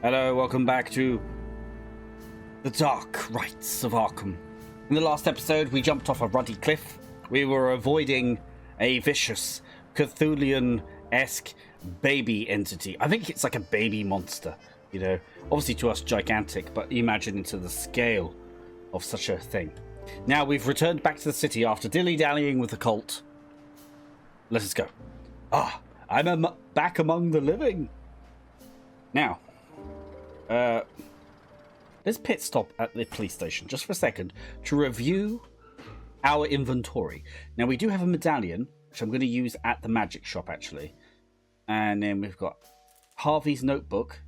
Hello, welcome back to the Dark Rites of Arkham. In the last episode, we jumped off a ruddy cliff. We were avoiding a vicious Cthulhian-esque baby entity. I think it's like a baby monster, you know. Obviously to us gigantic, but imagine into the scale of such a thing. Now we've returned back to the city after dilly-dallying with the cult. Let us go. Ah, I'm back among the living. Now, let's pit stop at the police station just for a second to review our inventory. Now, we do have a medallion, which I'm going to use at the magic shop, actually. And then we've got Harvey's notebook.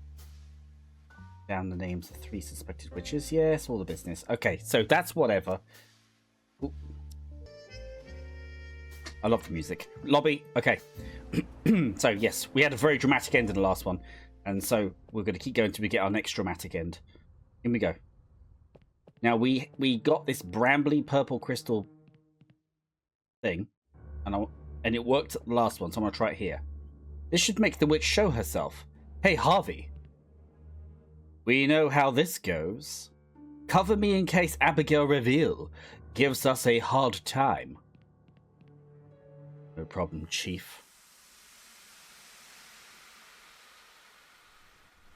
Down the names of 3 suspected witches. Yes, all the business. Okay, so that's whatever. Ooh. I love the music. Lobby. Okay. So, yes, we had a very dramatic end in the last one. And so we're going to keep going until we get our next dramatic end. In we go. Now, we got this brambly purple crystal thing. And it worked at the last one, so I'm going to try it here. This should make the witch show herself. Hey, Harvey. We know how this goes. Cover me in case Abigail Reveal gives us a hard time. No problem, Chief.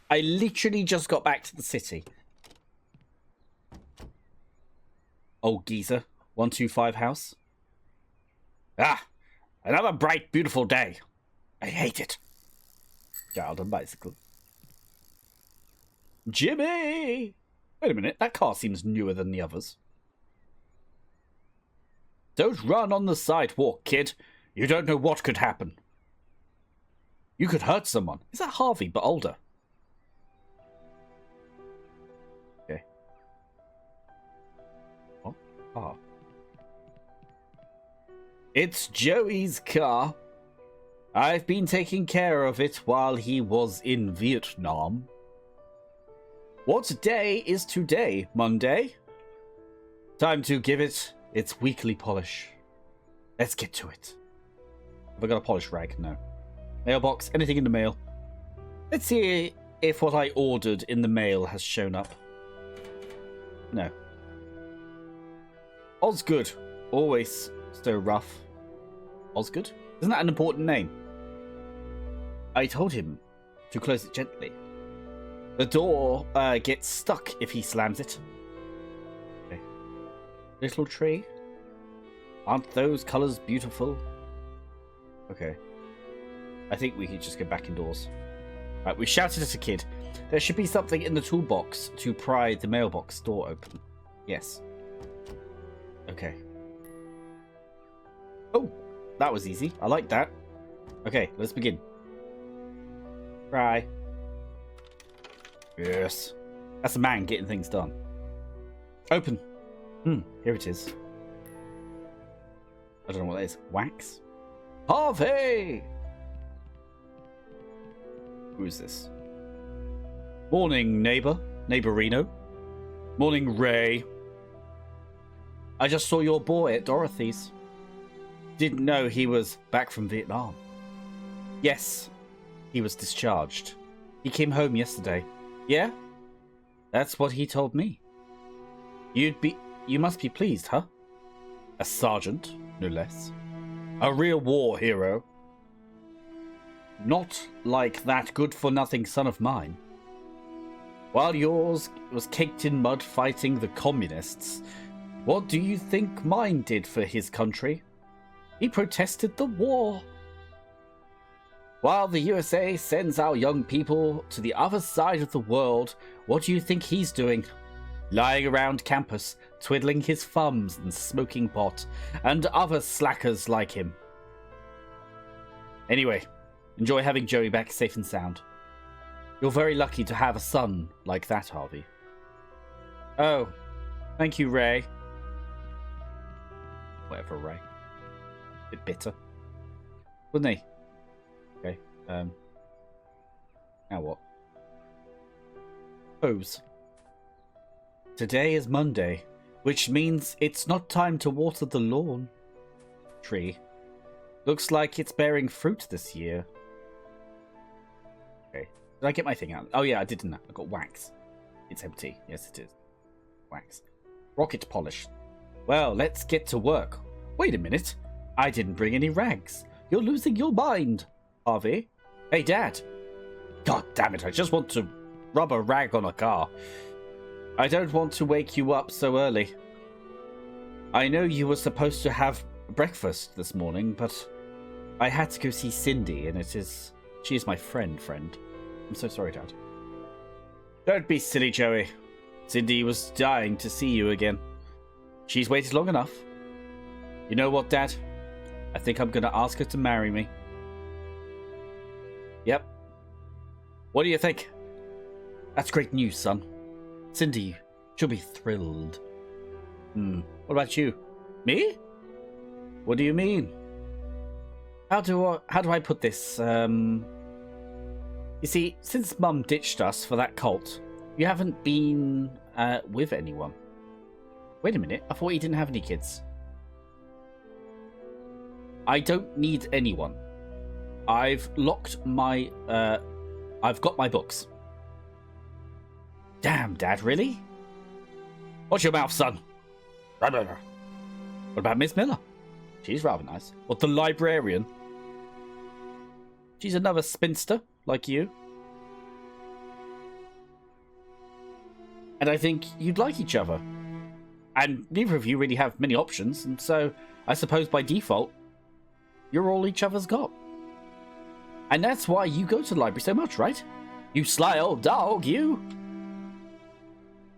I literally just got back to the city. Old geezer, 125 house. Ah, another bright, beautiful day. I hate it. Child on bicycle. Jimmy! Wait a minute, that car seems newer than the others. Don't run on the sidewalk, kid. You don't know what could happen. You could hurt someone. Is that Harvey, but older? Okay. What? Oh. It's Joey's car. I've been taking care of it while he was in Vietnam. What day is today? Monday? Time to give it its weekly polish. Let's get to it. Have I got a polish rag? No. Mailbox? Anything in the mail? Let's see if what I ordered in the mail has shown up. No. Osgood. Always so rough. Osgood? Isn't that an important name? I told him to close it gently. The door gets stuck if he slams it. Okay. Little tree? Aren't those colours beautiful? Okay. I think we could just go back indoors. Right, we shouted at a kid. There should be something in the toolbox to pry the mailbox door open. Yes. Okay. Oh, that was easy. I like that. Okay, let's begin. Pry. Yes. That's a man getting things done. Open. Here it is. I don't know what that is. Wax? Harvey! Who is this? Morning, neighbor. Neighborino. Morning, Ray. I just saw your boy at Dorothy's. Didn't know he was back from Vietnam. Yes, he was discharged. He came home yesterday. Yeah? That's what he told me. You must be pleased, huh? A sergeant, no less. A real war hero. Not like that good-for-nothing son of mine. While yours was caked in mud fighting the communists, what do you think mine did for his country? He protested the war. While the USA sends our young people to the other side of the world, what do you think he's doing? Lying around campus, twiddling his thumbs and smoking pot, and other slackers like him. Anyway, enjoy having Joey back safe and sound. You're very lucky to have a son like that, Harvey. Oh, thank you, Ray. Whatever, Ray. Bit bitter. Wouldn't he? Okay, now what? Pose. Today is Monday, which means it's not time to water the lawn. Tree. Looks like it's bearing fruit this year. Okay, Did I get my thing out? Oh yeah, I did, didn't I? I got wax. It's empty. Yes, it is. Wax. Rocket polish. Well, let's get to work. Wait a minute. I didn't bring any rags. You're losing your mind, Harvey. Hey, Dad. God damn it, I just want to rub a rag on a car. I don't want to wake you up so early. I know you were supposed to have breakfast this morning, but I had to go see Cindy, and she is my friend. I'm so sorry, Dad. Don't be silly, Joey. Cindy was dying to see you again. She's waited long enough. You know what, Dad? I think I'm going to ask her to marry me. Yep. What do you think? That's great news, son. Cindy, she'll be thrilled. What about you? Me? What do you mean? How do I put this? You see, since Mum ditched us for that cult, you haven't been with anyone. Wait a minute, I thought you didn't have any kids. I don't need anyone. I've got my books. Damn, Dad, really? Watch your mouth, son. What about Miss Miller? She's rather nice. What, the librarian? She's another spinster, like you. And I think you'd like each other. And neither of you really have many options, and so I suppose by default, you're all each other's got. And that's why you go to the library so much, right? You sly old dog, you.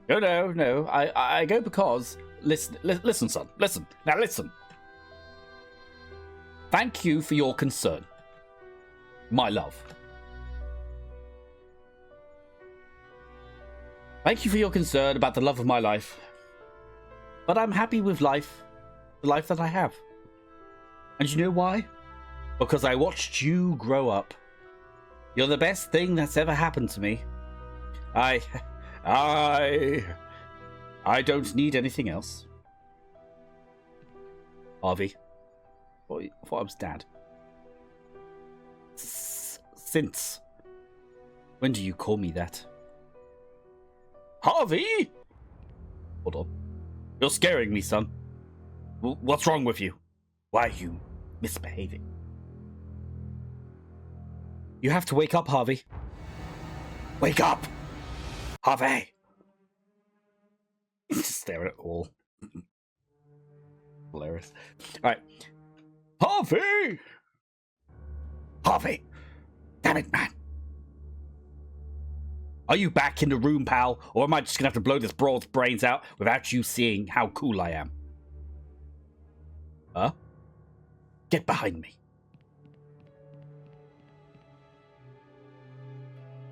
No. I go because... Listen, son. Listen. Now listen. Thank you for your concern. My love. Thank you for your concern about the love of my life. But I'm happy with life. The life that I have. And you know why? Because I watched you grow up. You're the best thing that's ever happened to me. I don't need anything else. Harvey. I thought I was Dad. Since. When do you call me that? Harvey! Hold on. You're scaring me, son. What's wrong with you? Why are you misbehaving? You have to wake up, Harvey. Wake up! Harvey! Just stare at all. Hilarious. Alright. Harvey! Harvey! Damn it, man. Are you back in the room, pal? Or am I just gonna have to blow this broad's brains out without you seeing how cool I am? Huh? Get behind me.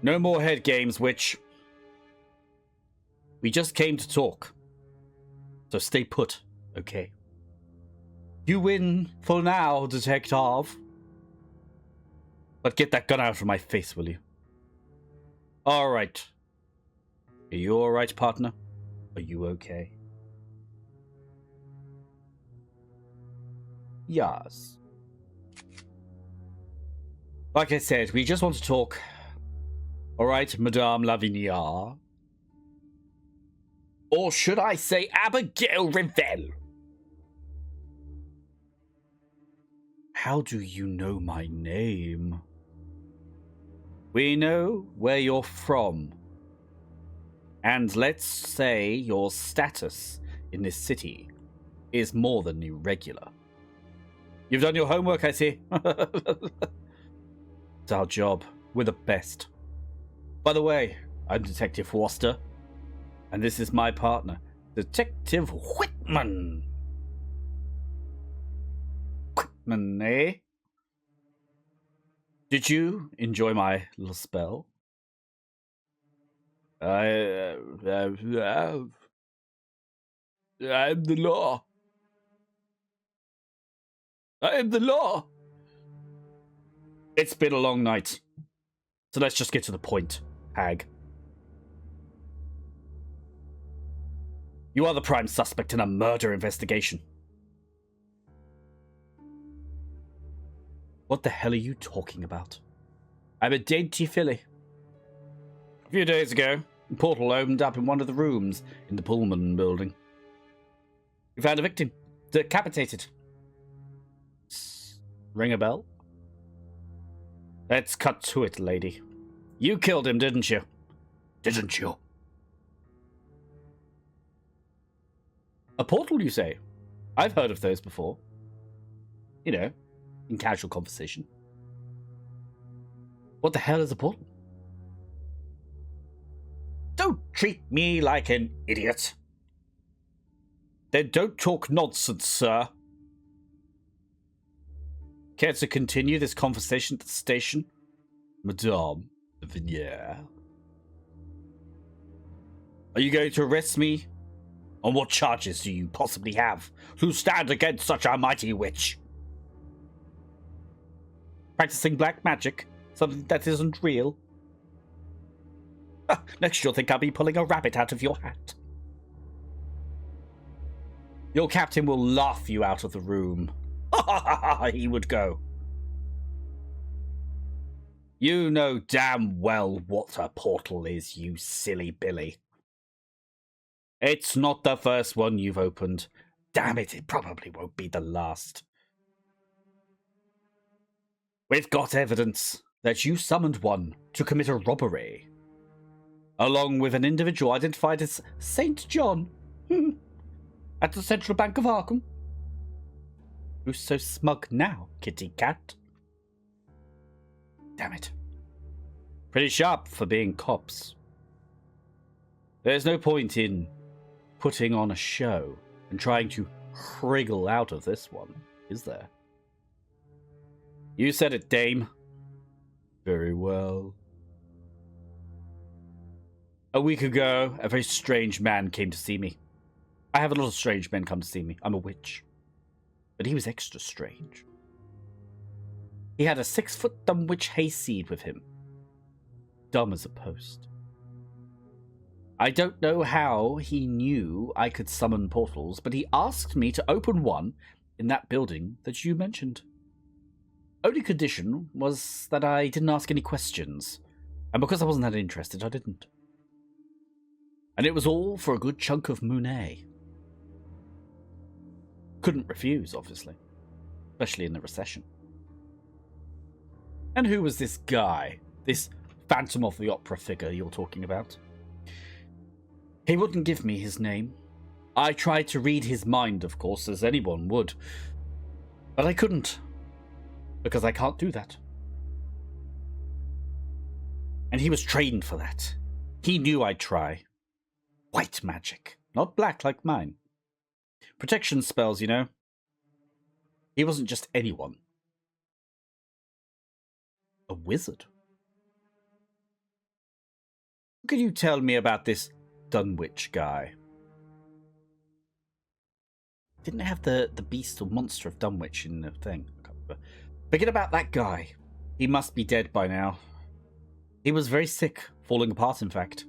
No more head games, Witch. We just came to talk. So stay put, okay? You win for now, detective. But get that gun out of my face, will you? Alright. Are you alright, partner? Are you okay? Yes. Like I said, we just want to talk. Alright, Madame Lavinia. Or should I say Abigail Revell? How do you know my name? We know where you're from. And let's say your status in this city is more than irregular. You've done your homework, I see. It's our job. We're the best. By the way, I'm Detective Worcester. And this is my partner, Detective Whitman. Whitman, eh? Did you enjoy my little spell? I have. I am the law. I am the law. It's been a long night. So let's just get to the point, hag. You are the prime suspect in a murder investigation. What the hell are you talking about? I'm a dainty filly. few days ago, a portal opened up in one of the rooms in the Pullman building. We found a victim, decapitated. Ring a bell? Let's cut to it, lady. You killed him, didn't you? Didn't you? A portal, you say? I've heard of those before. You know, in casual conversation. What the hell is a portal? Don't treat me like an idiot. Then don't talk nonsense, sir. Care to continue this conversation at the station? Madame Vignier. Are you going to arrest me? On what charges do you possibly have to stand against such a mighty witch? Practicing black magic? Something that isn't real? Next you'll think I'll be pulling a rabbit out of your hat. Your captain will laugh you out of the room. He would go. You know damn well what a portal is, you silly Billy. It's not the first one you've opened. Damn it, it probably won't be the last. We've got evidence that you summoned one to commit a robbery, along with an individual identified as St. John, at the Central Bank of Arkham. Who's so smug now, kitty cat? Damn it. Pretty sharp for being cops. There's no point in putting on a show and trying to wriggle out of this one, is there? You said it, dame. Very well. A week ago, a very strange man came to see me. I have a lot of strange men come to see me. I'm a witch. But he was extra strange. He had a 6-foot dumb witch hayseed with him. Dumb as a post. I don't know how he knew I could summon portals, but he asked me to open one in that building that you mentioned. Only condition was that I didn't ask any questions, and because I wasn't that interested, I didn't. And it was all for a good chunk of Monet. Couldn't refuse, obviously, especially in the recession. And who was this guy, this Phantom of the Opera figure you're talking about? He wouldn't give me his name. I tried to read his mind, of course, as anyone would, but I couldn't. Because I can't do that. And he was trained for that. He knew I'd try. White magic, not black like mine. Protection spells, you know. He wasn't just anyone. A wizard. What can you tell me about this Dunwich guy? Didn't have the beast or monster of Dunwich in the thing. Forget about that guy. He must be dead by now. He was very sick, falling apart in fact.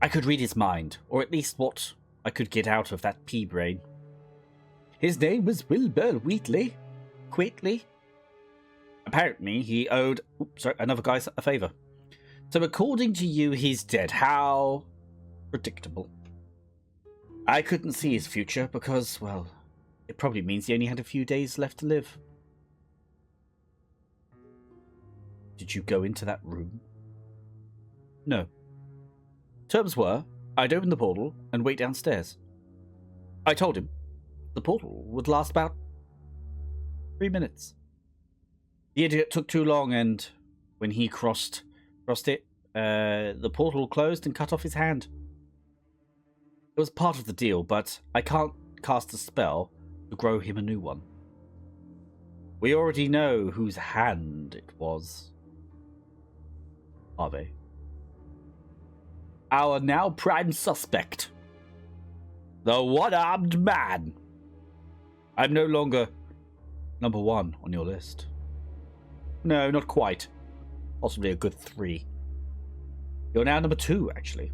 I could read his mind, or at least what I could get out of that pea brain. His name was Wilbur Wheatley. Quitely. Apparently, he owed another guy a favour. So according to you, he's dead. How predictable. I couldn't see his future because, well, it probably means he only had a few days left to live. Did you go into that room? No. Terms were, I'd open the portal and wait downstairs. I told him the portal would last about 3 minutes. The idiot took too long, and when he crossed it, the portal closed and cut off his hand. It was part of the deal, but I can't cast a spell to grow him a new one. We already know whose hand it was. Are they? Our now prime suspect. The one-armed man. I'm no longer number 1 on your list. No, not quite. Possibly a good 3. You're now number 2, actually.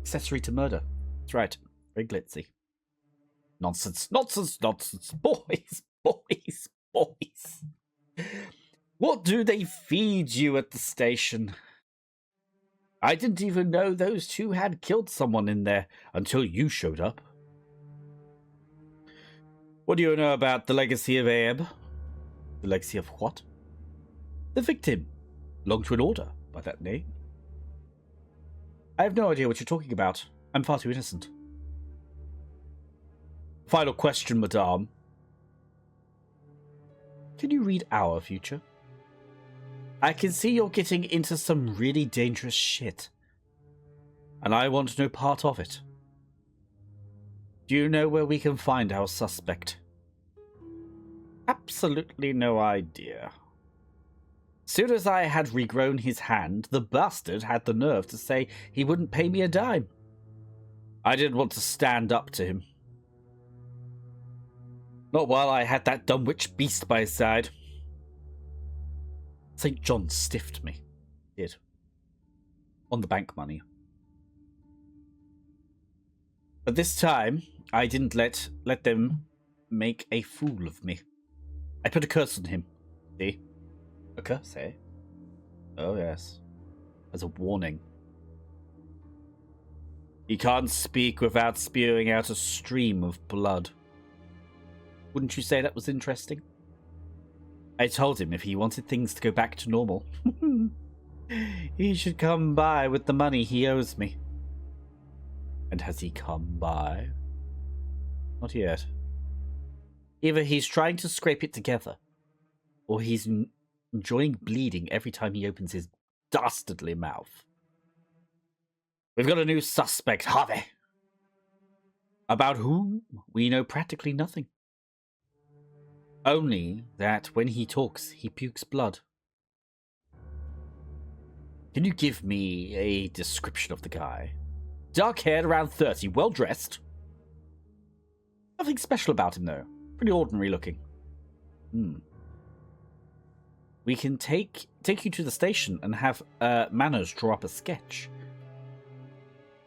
Accessory to murder. That's right. Very glitzy. Nonsense, nonsense, nonsense. Boys, boys, boys. What do they feed you at the station? I didn't even know those two had killed someone in there until you showed up. What do you know about the legacy of Abe? The legacy of what? The victim. Belonged to an order by that name. I have no idea what you're talking about. I'm far too innocent. Final question, madame. Can you read our future? I can see you're getting into some really dangerous shit. And I want no part of it. Do you know where we can find our suspect? Absolutely no idea. Soon as I had regrown his hand, the bastard had the nerve to say he wouldn't pay me a dime. I didn't want to stand up to him. Not while I had that Dunwich beast by his side. St. John stiffed me. Did. On the bank money. But this time, I didn't let them make a fool of me. I put a curse on him. See? A curse, eh? Oh, yes. As a warning. He can't speak without spewing out a stream of blood. Wouldn't you say that was interesting? I told him if he wanted things to go back to normal, he should come by with the money he owes me. And has he come by? Not yet. Either he's trying to scrape it together, or he's enjoying bleeding every time he opens his dastardly mouth. We've got a new suspect, Harvey. About whom we know practically nothing. Only that when he talks, he pukes blood. Can you give me a description of the guy? Dark-haired, around 30, well-dressed. Nothing special about him, though. Pretty ordinary looking. We can take you to the station and have Manners draw up a sketch.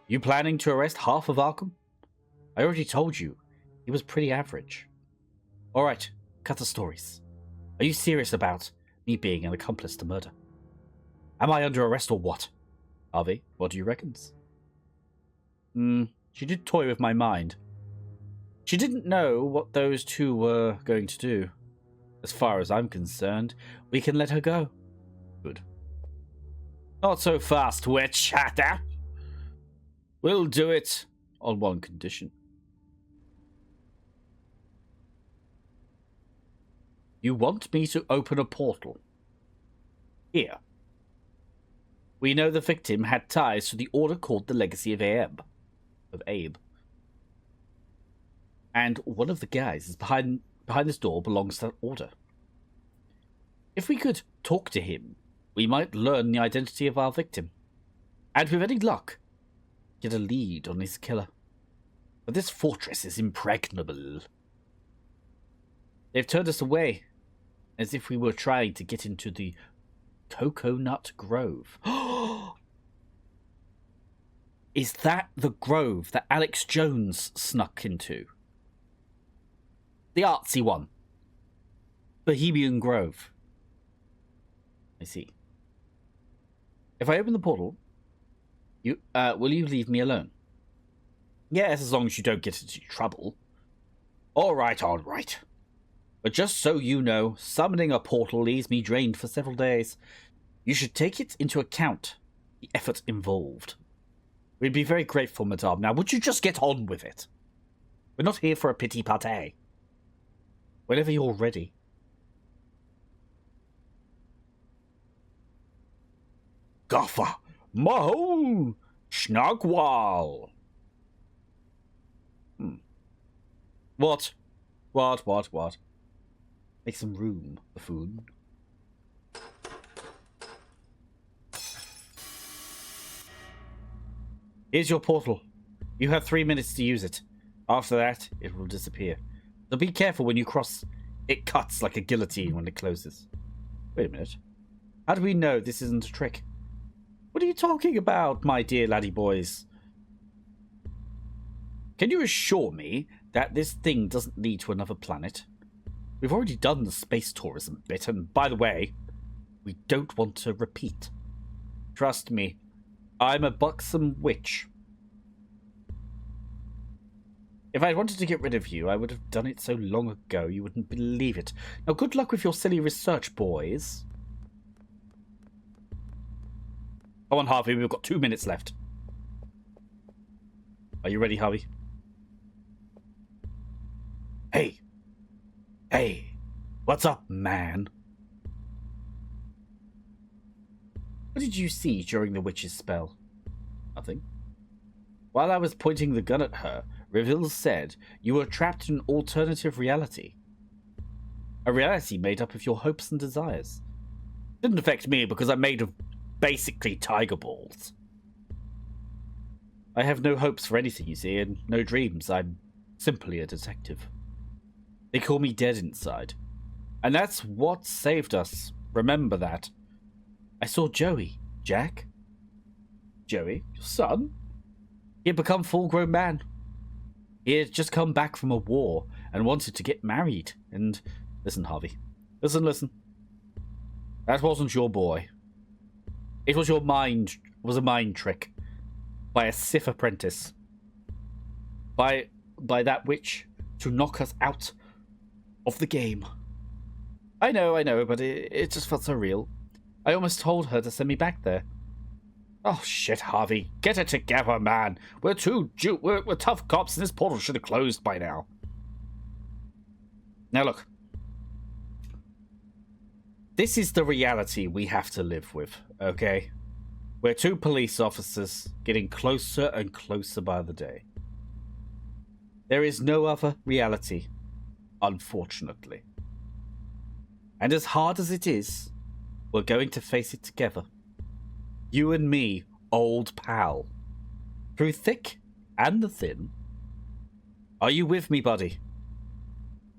You planning to arrest half of Arkham? I already told you, he was pretty average. Alright, cut the stories. Are you serious about me being an accomplice to murder? Am I under arrest or what? Harvey, what do you reckons? She did toy with my mind. She didn't know what those two were going to do. As far as I'm concerned, we can let her go. Good. Not so fast, witch hatter. We'll do it on one condition. You want me to open a portal? Here. We know the victim had ties to the order called the Legacy of Abe. And one of the guys is behind this door belongs to that order. If we could talk to him, we might learn the identity of our victim. And with any luck, get a lead on his killer. But this fortress is impregnable. They've turned us away, as if we were trying to get into the Coconut Grove. Is that the grove that Alex Jones snuck into? The artsy one. Bohemian Grove. I see. If I open the portal, will you leave me alone? Yes, as long as you don't get into trouble. All right. But just so you know, summoning a portal leaves me drained for several days. You should take it into account, the effort involved. We'd be very grateful, madame. Now, would you just get on with it? We're not here for a pity party. Whenever you're ready. Gaffer, Mahone, Schnagwal. What? Make some room, buffoon. Here's your portal. You have 3 minutes to use it. After that, it will disappear. So be careful when you cross. It cuts like a guillotine when it closes. Wait a minute. How do we know this isn't a trick? What are you talking about, my dear laddie boys? Can you assure me that this thing doesn't lead to another planet? We've already done the space tourism bit, and by the way, we don't want to repeat. Trust me, I'm a buxom witch. If I wanted to get rid of you, I would have done it so long ago you wouldn't believe it. Now, good luck with your silly research, boys. Come on, Harvey, we've got 2 minutes left. Are you ready, Harvey? Hey! Hey! What's up, man? What did you see during the witch's spell? Nothing. While I was pointing the gun at her, Reville said you were trapped in an alternative reality. A reality made up of your hopes and desires. Didn't affect me because I'm made of basically tiger balls. I have no hopes for anything, you see, and no dreams. I'm simply a detective. They call me dead inside. And that's what saved us. Remember that. I saw Joey. Jack? Joey? Your son? He had become a full-grown man. He had just come back from a war and wanted to get married. And listen, Harvey. Listen. That wasn't your boy. It was a mind trick. By a Sith apprentice. By that witch to knock us out of the game. I know, but it just felt so real. I almost told her to send me back there. Oh shit, Harvey. Get it together, man. We're tough cops and this portal should have closed by now. Now look. This is the reality we have to live with, okay? We're 2 police officers getting closer and closer by the day. There is no other reality, unfortunately. And as hard as it is, we're going to face it together. You and me, old pal. Through thick and the thin. Are you with me, buddy?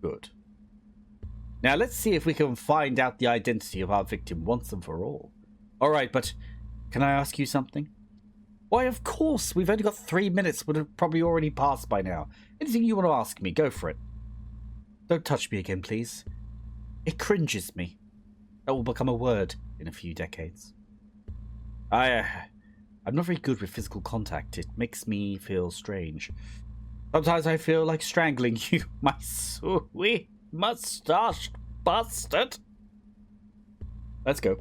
Good. Now let's see if we can find out the identity of our victim once and for all. Alright, but can I ask you something? Why, of course. We've only got 3 minutes. Would have probably already passed by now. Anything you want to ask me, go for it. Don't touch me again, please. It cringes me. That will become a word in a few decades. I'm not very good with physical contact. It makes me feel strange. Sometimes I feel like strangling you, my sweet mustached bastard. Let's go.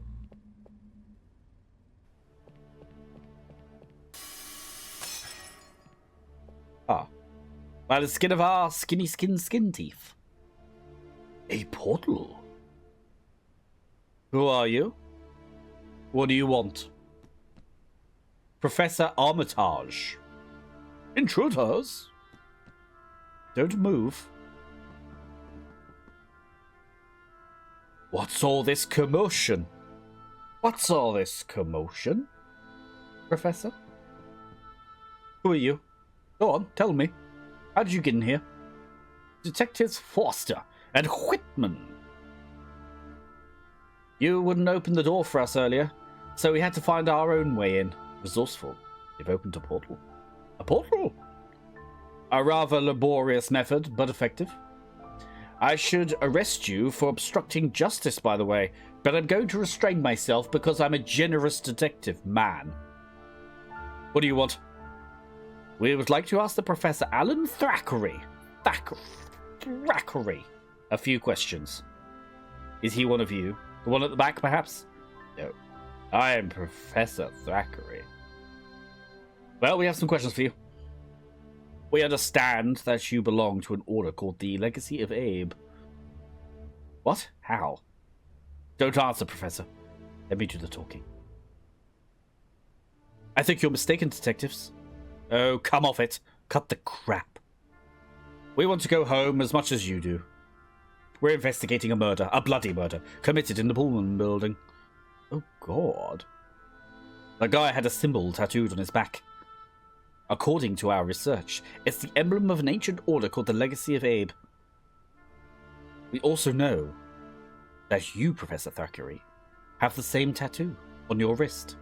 By the skin of our skin teeth. A portal? Who are you? What do you want? Professor Armitage. Intruders? Don't move. What's all this commotion? Professor? Who are you? Go on, tell me. How did you get in here? Detectives Foster and Whitman. You wouldn't open the door for us earlier, so we had to find our own way in. Resourceful. They've opened a portal. A portal? A rather laborious method, but effective. I should arrest you for obstructing justice, by the way, but I'm going to restrain myself because I'm a generous detective man. What do you want? We would like to ask the Professor Alan Thackeray a few questions. Is he one of you? The one at the back, perhaps? No. I am Professor Thackeray. Well, we have some questions for you. We understand that you belong to an order called the Legacy of Abe. What? How? Don't answer, Professor. Let me do the talking. I think you're mistaken, detectives. Oh, come off it. Cut the crap. We want to go home as much as you do. We're investigating a murder, a bloody murder, committed in the Pullman building. Oh, God. The guy had a symbol tattooed on his back. According to our research, it's the emblem of an ancient order called the Legacy of Abe. We also know that you, Professor Thackeray, have the same tattoo on your wrist.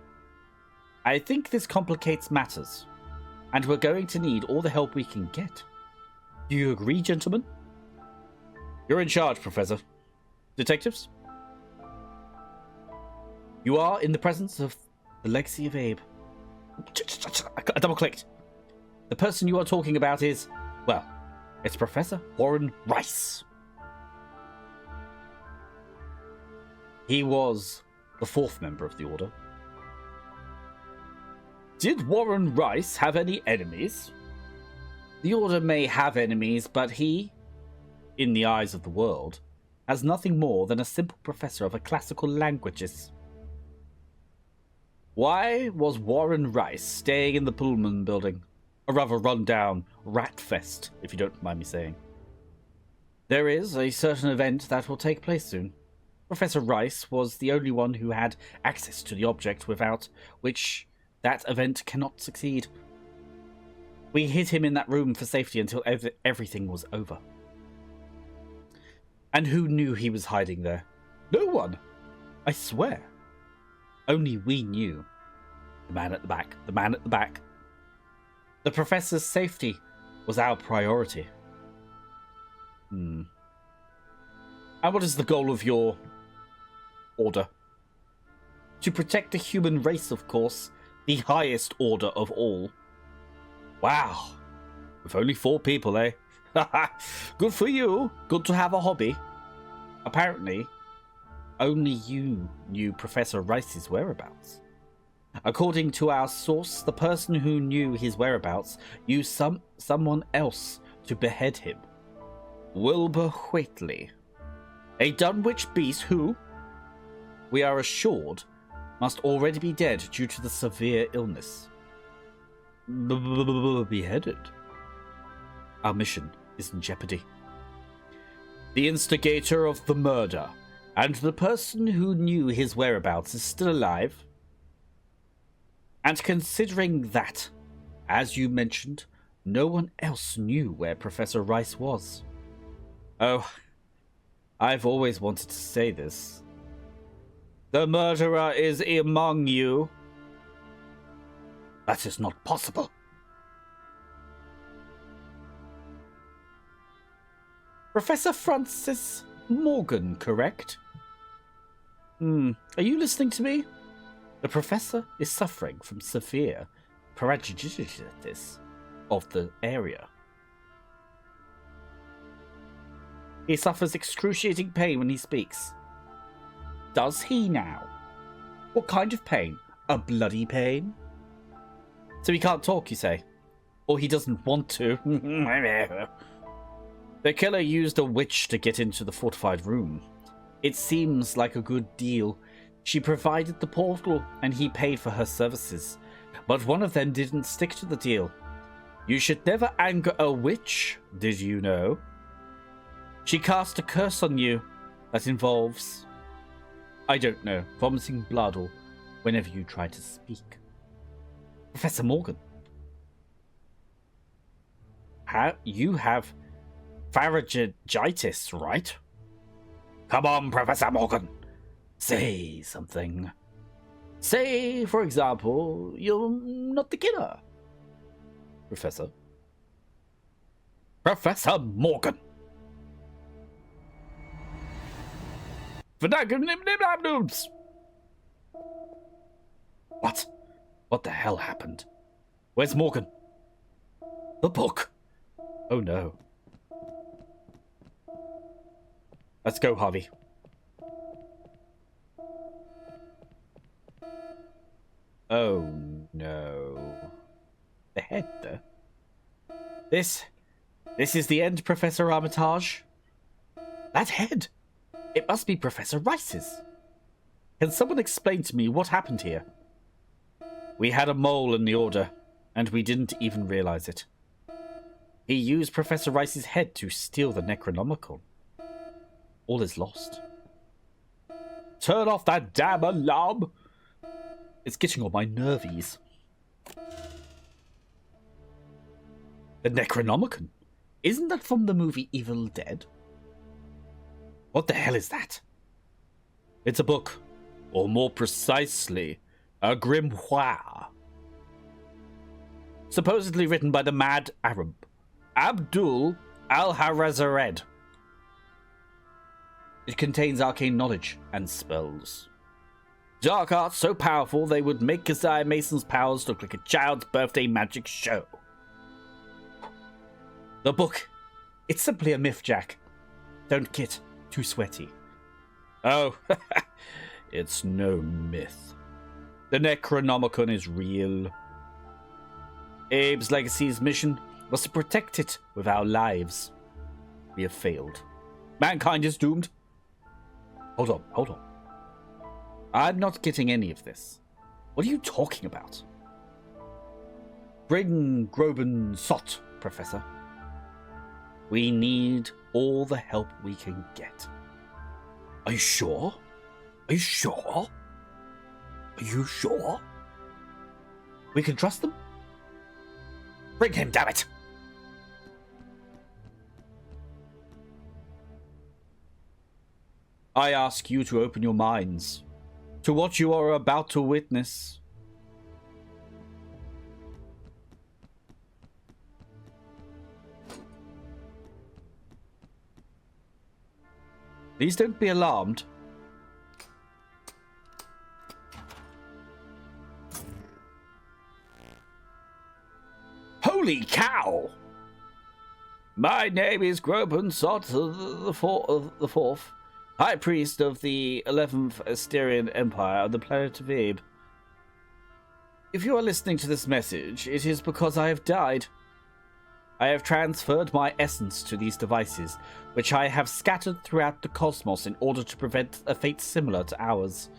I think this complicates matters, and we're going to need all the help we can get. Do you agree, gentlemen? You're in charge, Professor. Detectives? You are in the presence of the Legacy of Abe. I double-clicked. The person you are talking about is, well, it's Professor Warren Rice. He was the 4th member of the Order. Did Warren Rice have any enemies? The Order may have enemies, but he, in the eyes of the world, has nothing more than a simple professor of a classical languages. Why was Warren Rice staying in the Pullman building? A rather run-down rat fest, if you don't mind me saying. There is a certain event that will take place soon. Professor Rice was the only one who had access to the object, without which that event cannot succeed. We hid him in that room for safety until everything was over. And who knew he was hiding there? No one! I swear. Only we knew. The man at the back. The man at the back. The professor's safety was our priority. And what is the goal of your order? To protect the human race, of course. The highest order of all. Wow. With only 4 people, eh? Good for you. Good to have a hobby. Apparently, only you knew Professor Rice's whereabouts. According to our source, the person who knew his whereabouts used someone else to behead him. Wilbur Whately. A Dunwich beast who, we are assured, must already be dead due to the severe illness. Beheaded? Our mission is in jeopardy. The instigator of the murder and the person who knew his whereabouts is still alive. And considering that, as you mentioned, no one else knew where Professor Rice was. Oh, I've always wanted to say this. The murderer is among you. That is not possible. Professor Francis Morgan, correct? Are you listening to me? The professor is suffering from severe paralysis of the area. He suffers excruciating pain when he speaks. Does he now? What kind of pain? A bloody pain? So he can't talk, you say? Or he doesn't want to? The killer used a witch to get into the fortified room. It seems like a good deal. She provided the portal, and he paid for her services. But one of them didn't stick to the deal. You should never anger a witch, did you know? She cast a curse on you that involves, I don't know, vomiting blood or whenever you try to speak. Professor Morgan. You have pharyngitis, right? Come on, Professor Morgan. Say something. Say, for example, you're not the killer. Professor. Professor Morgan. What? What the hell happened? Where's Morgan? The book. Oh no. Let's go, Harvey. Oh no. The head, though. This is the end, Professor Armitage. That head! It must be Professor Rice's. Can someone explain to me what happened here? We had a mole in the Order, and we didn't even realize it. He used Professor Rice's head to steal the Necronomicon. All is lost. Turn off that damn alarm! It's getting on my nervies. The Necronomicon? Isn't that from the movie Evil Dead? What the hell is that? It's a book. Or more precisely, a grimoire. Supposedly written by the mad Arab, Abdul al-Harazred. It contains arcane knowledge and spells. Dark arts so powerful they would make Keziah Mason's powers look like a child's birthday magic show. The book. It's simply a myth, Jack. Don't get too sweaty. Oh, it's no myth. The Necronomicon is real. Abe's legacy's mission was to protect it with our lives. We have failed. Mankind is doomed. Hold on. I'm not getting any of this. What are you talking about? Bring Groban Sot, Professor. We need all the help we can get. Are you sure? Are you sure? Are you sure? We can trust them? Bring him, damn it! I ask you to open your minds to what you are about to witness. Please don't be alarmed. Holy cow! My name is Groban Sot the Fourth, High Priest of the 11th Asterian Empire of the planet of Abe. If you are listening to this message, it is because I have died. I have transferred my essence to these devices, which I have scattered throughout the cosmos in order to prevent a fate similar to ours.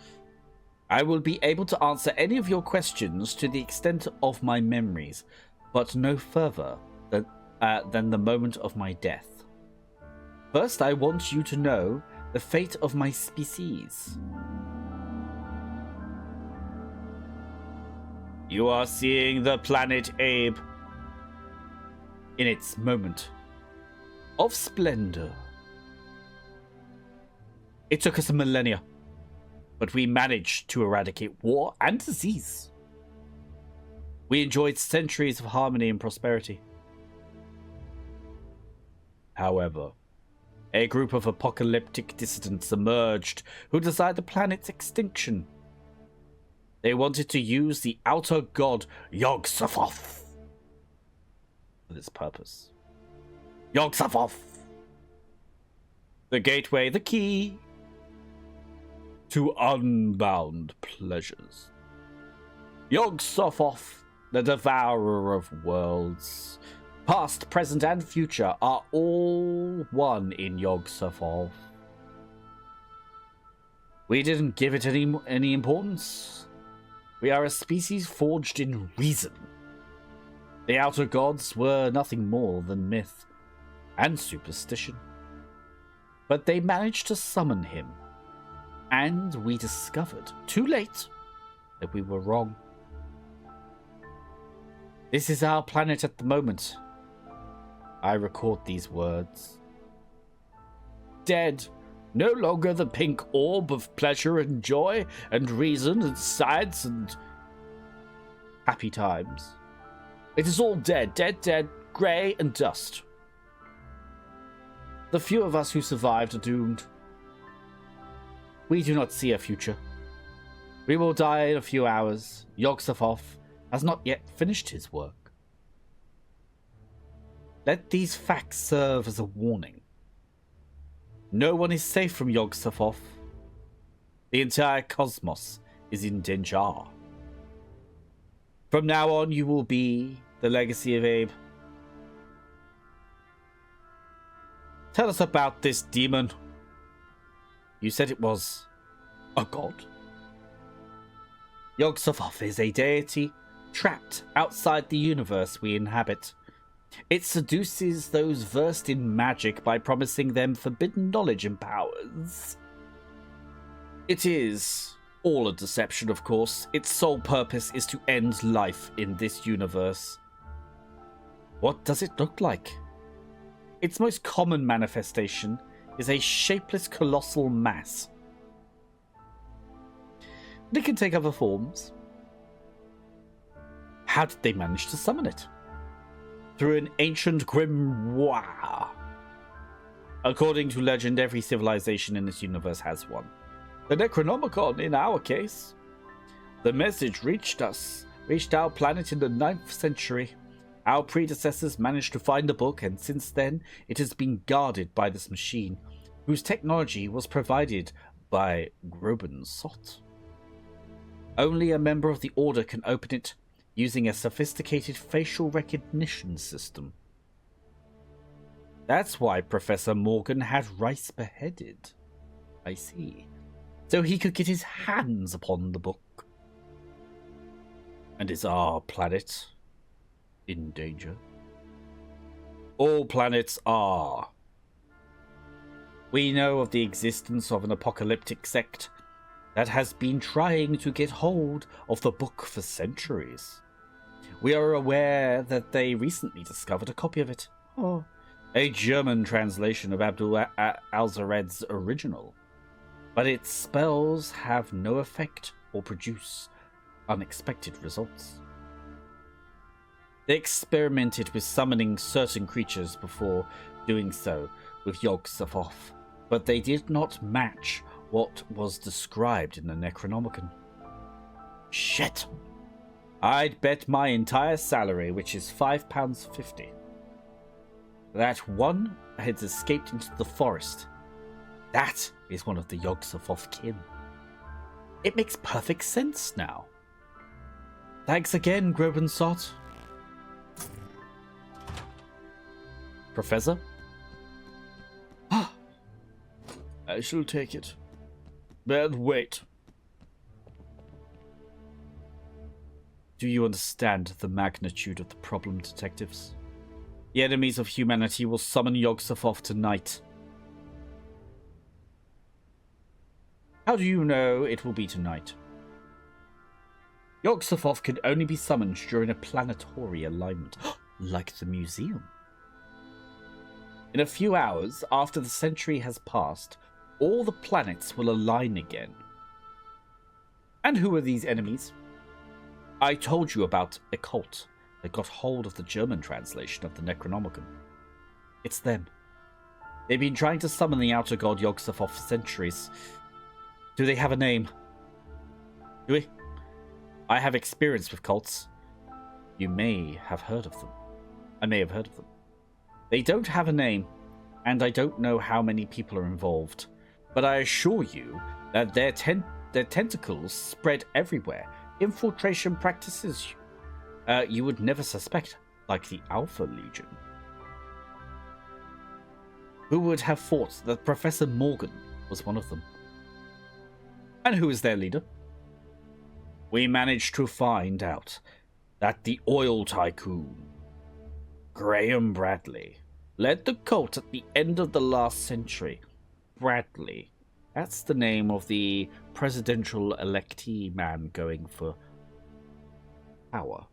I will be able to answer any of your questions to the extent of my memories, but no further than the moment of my death. First, I want you to know the fate of my species. You are seeing the planet Abe in its moment of splendor. It took us a millennia, but we managed to eradicate war and disease. We enjoyed centuries of harmony and prosperity. However, a group of apocalyptic dissidents emerged who desired the planet's extinction. They wanted to use the outer god Yog-Sothoth for this purpose. Yog-Sothoth, the gateway, the key to unbound pleasures. Yog-Sothoth, the devourer of worlds. Past, present, and future are all one in Yog-Sothoth. We didn't give it any importance. We are a species forged in reason. The outer gods were nothing more than myth and superstition. But they managed to summon him, and we discovered, too late, that we were wrong. This is our planet at the moment. I record these words. Dead, no longer the pink orb of pleasure and joy and reason and science and happy times. It is all dead, grey and dust. The few of us who survived are doomed. We do not see a future. We will die in a few hours. Yog-Sothoth has not yet finished his work. Let these facts serve as a warning. No one is safe from Yog-Sothoth. The entire cosmos is in danger. From now on, you will be the legacy of Abe. Tell us about this demon. You said it was a god? Yog-Sothoth is a deity trapped outside the universe we inhabit. It seduces those versed in magic by promising them forbidden knowledge and powers. It is all a deception, of course. Its sole purpose is to end life in this universe. What does it look like? Its most common manifestation is a shapeless colossal mass. It can take other forms. How did they manage to summon it? Through an ancient grimoire. According to legend, every civilization in this universe has one. The Necronomicon, in our case. The message reached our planet in the 9th century. Our predecessors managed to find the book, and since then it has been guarded by this machine, whose technology was provided by Groban Sot. Only a member of the Order can open it using a sophisticated facial recognition system. That's why Professor Morgan had Rice beheaded. I see. So he could get his hands upon the book. And is our planet in danger? All planets are. We know of the existence of an apocalyptic sect that has been trying to get hold of the book for centuries. We are aware that they recently discovered a copy of it. Oh, a German translation of Abdul al-Zared's original. But its spells have no effect or produce unexpected results. They experimented with summoning certain creatures before doing so with Yog-Sothoth, but they did not match what was described in the Necronomicon. Shit! I'd bet my entire salary, which is £5.50, that one has escaped into the forest. That is one of the Yog-Sothoth kin. It makes perfect sense now. Thanks again, Groban Sot. Professor? I shall take it. But wait. Do you understand the magnitude of the problem, detectives? The enemies of humanity will summon Yog-Sothoth tonight. How do you know it will be tonight? Yog-Sothoth can only be summoned during a planetary alignment, like the museum. In a few hours, after the century has passed, all the planets will align again. And who are these enemies? I told you about a cult that got hold of the German translation of the Necronomicon. It's them. They've been trying to summon the outer god Yog-Sothoth for centuries. Do they have a name? Do we? I have experience with cults. You may have heard of them. I may have heard of them. They don't have a name, and I don't know how many people are involved, but I assure you that their tentacles spread everywhere. Infiltration practices you would never suspect, like the Alpha Legion. Who would have thought that Professor Morgan was one of them? And who is their leader? We managed to find out that the oil tycoon, Graham Bradley, led the cult at the end of the last century. Bradley. That's the name of the presidential electee man going for power.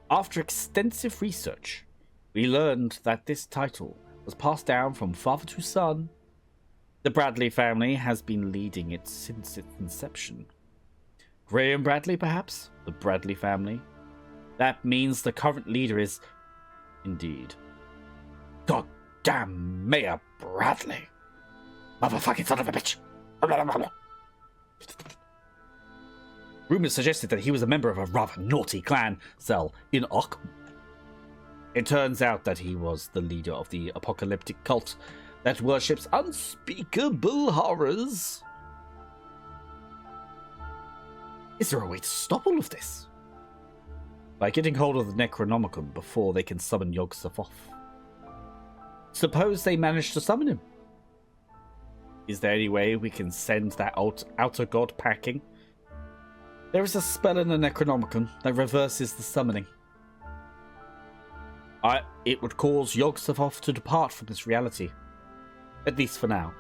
After extensive research, we learned that this title was passed down from father to son. The Bradley family has been leading it since its inception. Graham Bradley, perhaps? The Bradley family? That means the current leader is, indeed, goddamn Mayor Bradley. Motherfucking son of a bitch. Rumors suggested that he was a member of a rather naughty clan cell in Arkham. It turns out that he was the leader of the apocalyptic cult that worships unspeakable horrors. Is there a way to stop all of this? By getting hold of the Necronomicon before they can summon Yog-Sothoth. Suppose they manage to summon him. Is there any way we can send that outer god packing? There is a spell in the Necronomicon that reverses the summoning. It would cause Yog-Sothoth to depart from this reality. At least for now.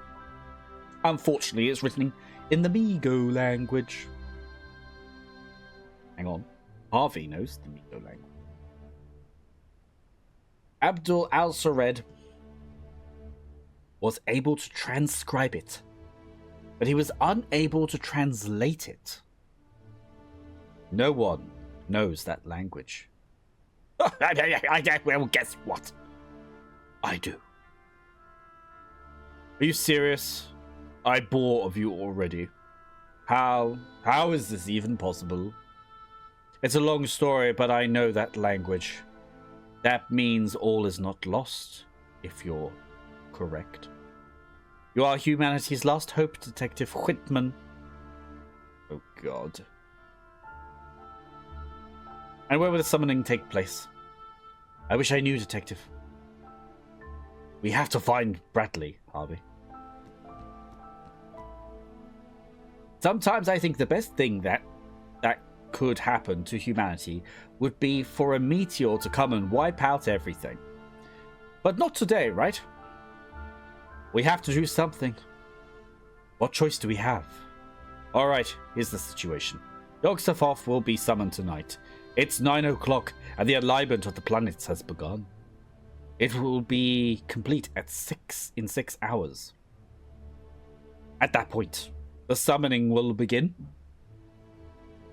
Unfortunately, it's written in the Migo language. Hang on. Harvey knows the Migo language. Abdul al-Zared was able to transcribe it, but he was unable to translate it. No one knows that language. Well, guess what? I do. Are you serious? I bore of you already. How is this even possible? It's a long story, but I know that language. That means all is not lost, if you're correct. You are humanity's last hope, Detective Whitman. Oh, God. And where will the summoning take place? I wish I knew, Detective. We have to find Bradley, Harvey. Sometimes I think the best thing that could happen to humanity would be for a meteor to come and wipe out everything. But not today, right? We have to do something. What choice do we have? Alright, here's the situation. Yog-Sothoth will be summoned tonight. It's 9 o'clock, and the alignment of the planets has begun. It will be complete at 6 hours. At that point, the summoning will begin.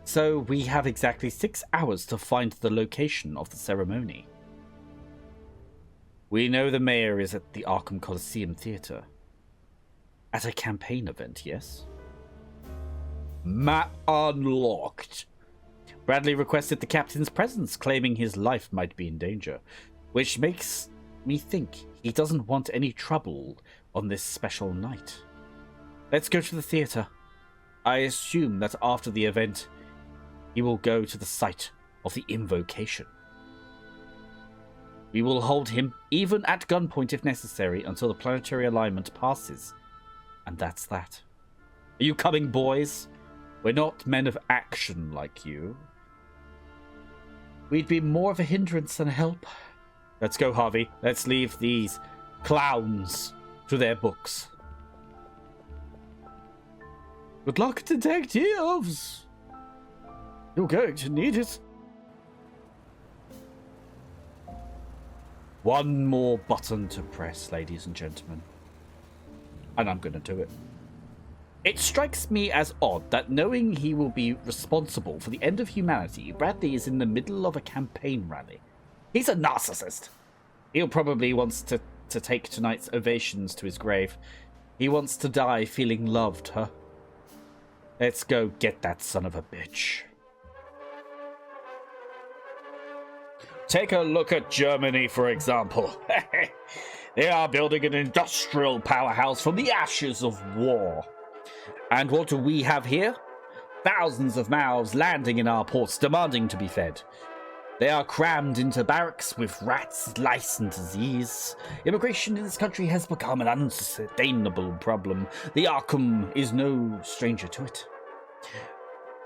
So we have exactly 6 hours to find the location of the ceremony. We know the mayor is at the Arkham Coliseum Theatre. At a campaign event, yes? Map unlocked. Bradley requested the captain's presence, claiming his life might be in danger, which makes me think he doesn't want any trouble on this special night. Let's go to the theatre. I assume that after the event, he will go to the site of the invocation. We will hold him, even at gunpoint if necessary, until the planetary alignment passes. And that's that. Are you coming, boys? We're not men of action like you. We'd be more of a hindrance than a help. Let's go, Harvey. Let's leave these clowns to their books. Good luck, detectives! You're going to need it. One more button to press, ladies and gentlemen. And I'm going to do it. It strikes me as odd that knowing he will be responsible for the end of humanity, Bradley is in the middle of a campaign rally. He's a narcissist. He'll probably wants to take tonight's ovations to his grave. He wants to die feeling loved, huh? Let's go get that son of a bitch. Take a look at Germany, for example. They are building an industrial powerhouse from the ashes of war. And what do we have here? Thousands of mouths landing in our ports, demanding to be fed. They are crammed into barracks with rats, lice, and disease. Immigration in this country has become an unsustainable problem. The Arkham is no stranger to it.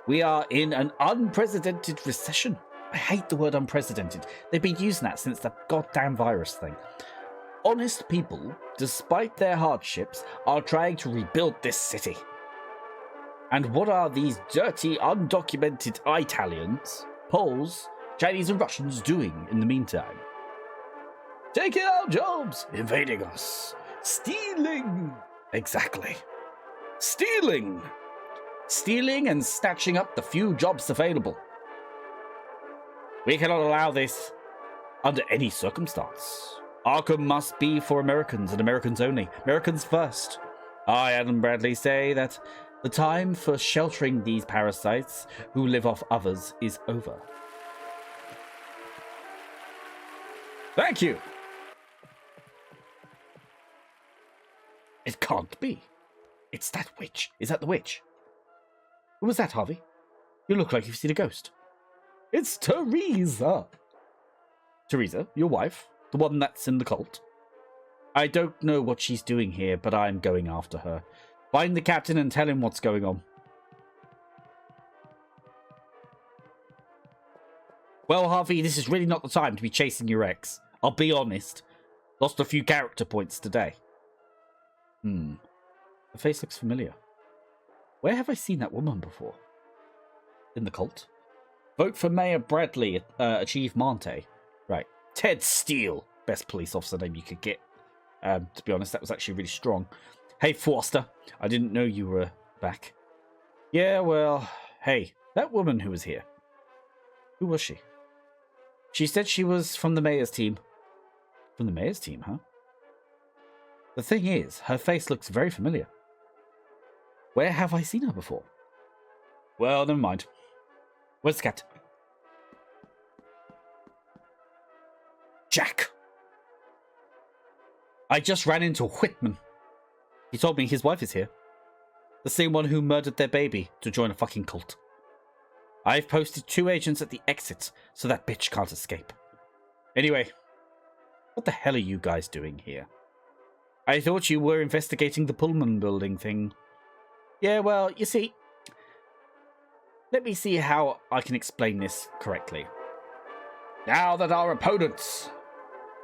We are in an unprecedented recession. I hate the word unprecedented. They've been using that since the goddamn virus thing. Honest people, despite their hardships, are trying to rebuild this city. And what are these dirty, undocumented Italians, Poles, Chinese and Russians doing in the meantime? Taking our jobs, invading us, stealing. Exactly. Stealing. Stealing and snatching up the few jobs available. We cannot allow this under any circumstance. Arkham must be for Americans and Americans only. Americans first. I, Adam Bradley, say that the time for sheltering these parasites who live off others is over. Thank you. It can't be. It's that witch. Is that the witch? Who was that, Harvey? You look like you've seen a ghost. It's Teresa. Teresa, your wife? The one that's in the cult? I don't know what she's doing here, but I'm going after her. Find the captain and tell him what's going on. Well, Harvey, this is really not the time to be chasing your ex. I'll be honest. Lost a few character points today. The face looks familiar. Where have I seen that woman before? In the cult? Vote for Mayor Bradley, Achievement. Right. Ted Steele. Best police officer name you could get. To be honest, that was actually really strong. Hey, Forster. I didn't know you were back. Yeah, well, hey, that woman who was here. Who was she? She said she was from the mayor's team. From the mayor's team, huh? The thing is, her face looks very familiar. Where have I seen her before? Well, never mind. Where's the cat? Jack! I just ran into Whitman. He told me his wife is here. The same one who murdered their baby to join a fucking cult. I've posted 2 agents at the exit so that bitch can't escape. Anyway, what the hell are you guys doing here? I thought you were investigating the Pullman building thing. Yeah, well, you see... Let me see how I can explain this correctly. Now that our opponent's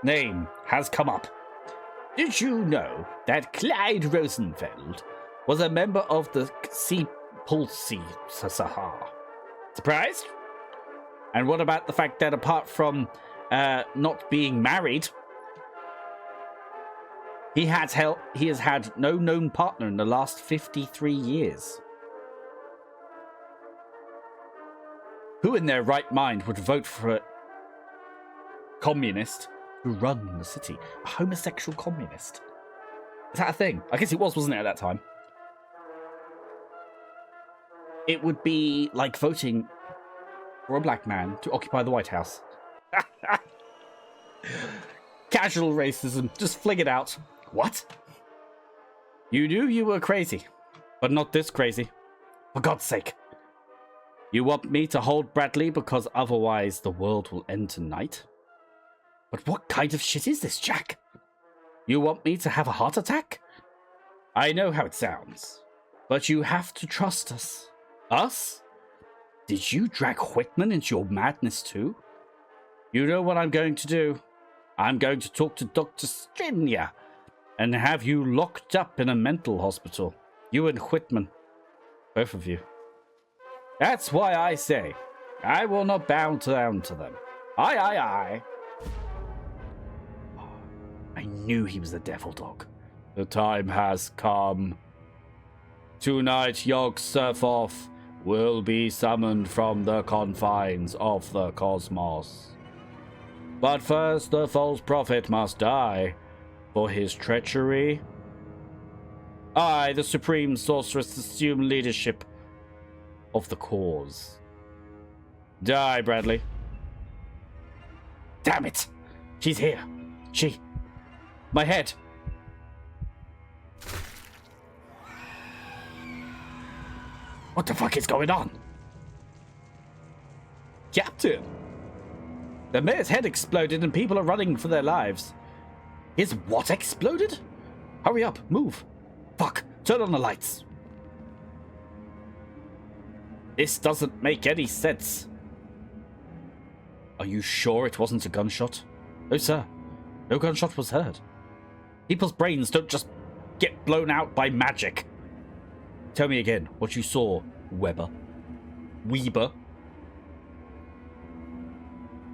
name has come up, did you know that Clyde Rosenfeld was a member of the Pulsi Sahar? Surprised? And what about the fact that apart from not being married, he has had no known partner in the last 53 years? Who in their right mind would vote for a communist who run the city? A homosexual communist? Is that a thing? I guess it was, wasn't it, at that time? It would be like voting for a black man to occupy the White House. Casual racism. Just fling it out. What? You knew you were crazy, but not this crazy. For God's sake. You want me to hold Bradley because otherwise the world will end tonight? But what kind of shit is this, Jack? You want me to have a heart attack? I know how it sounds, but you have to trust us. Us? Did you drag Whitman into your madness too? You know what I'm going to do. I'm going to talk to Dr. Strinia and have you locked up in a mental hospital. You and Whitman. Both of you. That's why I say, I will not bow down to them. Aye. I knew he was a devil dog. The time has come. Tonight, Yog Sothoth will be summoned from the confines of the cosmos. But first, the false prophet must die for his treachery. I, the Supreme Sorceress, assume leadership of the cause. Die, Bradley. Damn it! She's here. My head. What the fuck is going on? Captain! The mayor's head exploded and people are running for their lives. His what exploded? Hurry up, move. Fuck, turn on the lights. This doesn't make any sense. Are you sure it wasn't a gunshot? No, sir. No gunshot was heard. People's brains don't just get blown out by magic. Tell me again what you saw, Weber.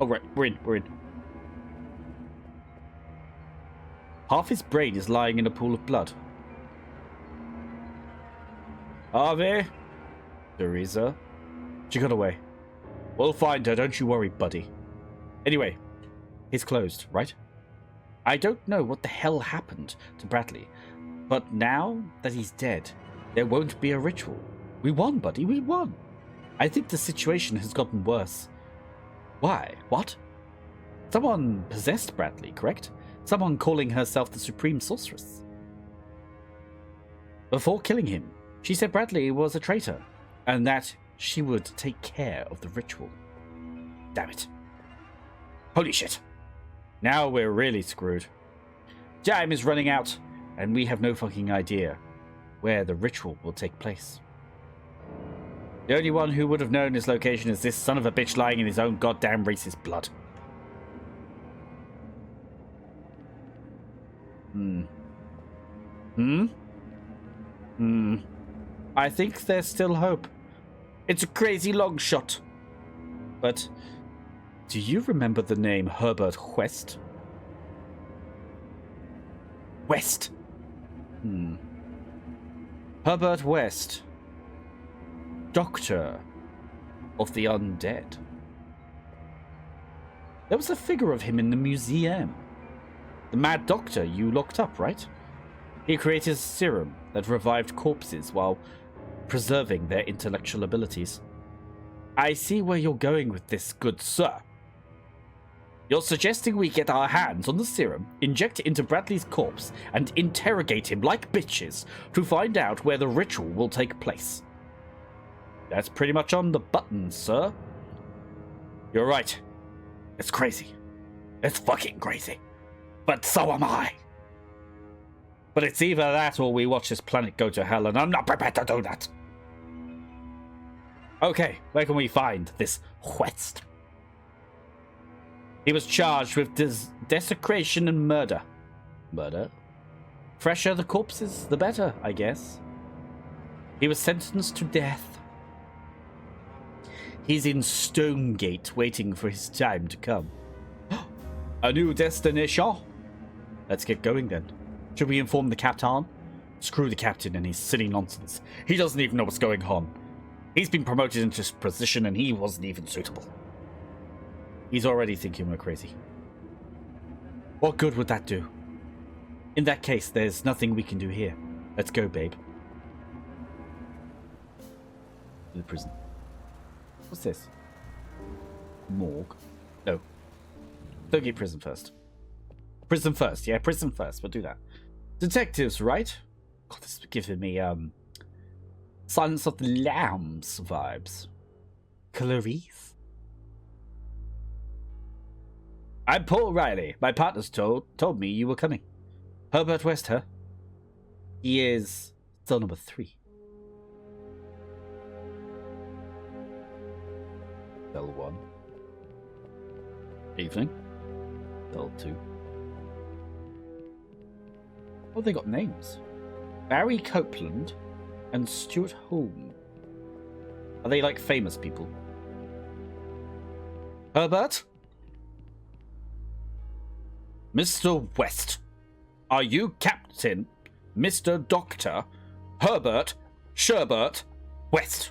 Oh, right. We're in. Half his brain is lying in a pool of blood. Harvey? Teresa? She got away. We'll find her, don't you worry, buddy. Anyway, it's closed, right? I don't know what the hell happened to Bradley, but now that he's dead, there won't be a ritual. We won, buddy, we won. I think the situation has gotten worse. Why? What? Someone possessed Bradley, correct? Someone calling herself the Supreme Sorceress. Before killing him, she said Bradley was a traitor, and that she would take care of the ritual. Damn it. Holy shit. Now we're really screwed. Time is running out, and we have no fucking idea where the ritual will take place. The only one who would have known his location is this son of a bitch lying in his own goddamn racist blood. I think there's still hope. It's a crazy long shot. But do you remember the name Herbert West? West. Herbert West. Doctor of the Undead. There was a figure of him in the museum. The Mad Doctor you locked up, right? He created a serum that revived corpses while preserving their intellectual abilities. I see where you're going with this, good sir. You're suggesting we get our hands on the serum, inject it into Bradley's corpse, and interrogate him like bitches to find out where the ritual will take place. That's pretty much on the button, sir. You're right. It's crazy. It's fucking crazy. But so am I. But it's either that or we watch this planet go to hell, and I'm not prepared to do that. Okay, where can we find this West? He was charged with desecration and murder. Murder? Fresher the corpses, the better, I guess. He was sentenced to death. He's in Stonegate, waiting for his time to come. A new destination? Let's get going then. Should we inform the captain? Screw the captain and his silly nonsense. He doesn't even know what's going on. He's been promoted into his position and he wasn't even suitable. He's already thinking we're crazy. What good would that do? In that case, there's nothing we can do here. Let's go, babe. To the prison. What's this? Morgue? No. Don't get prison first. Prison first, yeah, prison first. We'll do that. Detectives, right? God, this is giving me, Silence of the Lambs vibes. Clarice? I'm Paul Riley. My partners told me you were coming. Herbert West, huh? He is cell number 3. Cell 1. Evening. Cell 2. Oh, they got names. Barry Copeland and Stuart Holm. Are they like famous people? Herbert? Mr. West. Are you Captain, Mr. Doctor, Herbert, Sherbert, West?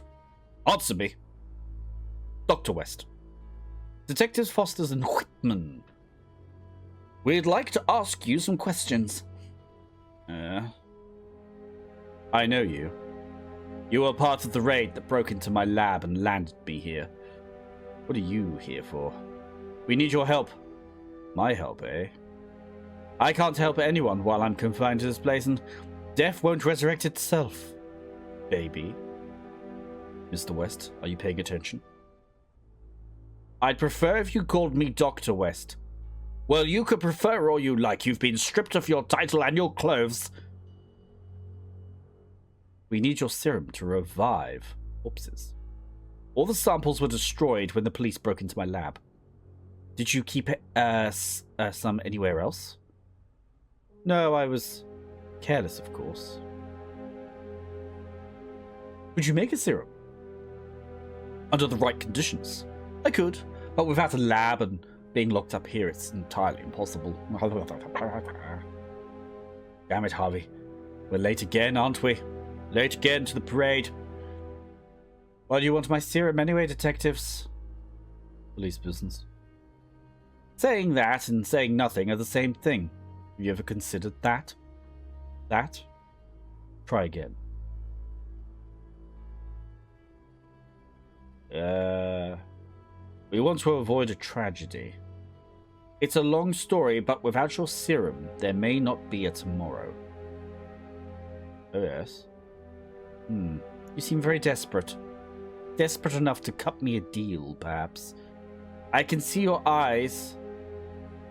Answer me. Dr. West. Detectives Fosters and Whitman. We'd like to ask you some questions. I know you. You were part of the raid that broke into my lab and landed me here. What are you here for? We need your help. My help, eh? I can't help anyone while I'm confined to this place, and death won't resurrect itself. Baby. Mr. West, are you paying attention? I'd prefer if you called me Dr. West. Well, you could prefer all you like. You've been stripped of your title and your clothes. We need your serum to revive corpses. All the samples were destroyed when the police broke into my lab. Did you keep some anywhere else? No, I was careless, of course. Could you make a serum? Under the right conditions. I could, but without a lab and being locked up here, it's entirely impossible. Damn it, Harvey. We're late again, aren't we? Late again to the parade. Why do you want my serum anyway, detectives? Police business. Saying that and saying nothing are the same thing. Have you ever considered that? That? Try again. We want to avoid a tragedy. It's a long story, but without your serum, there may not be a tomorrow. Oh, yes. You seem very desperate. Desperate enough to cut me a deal, perhaps. I can see your eyes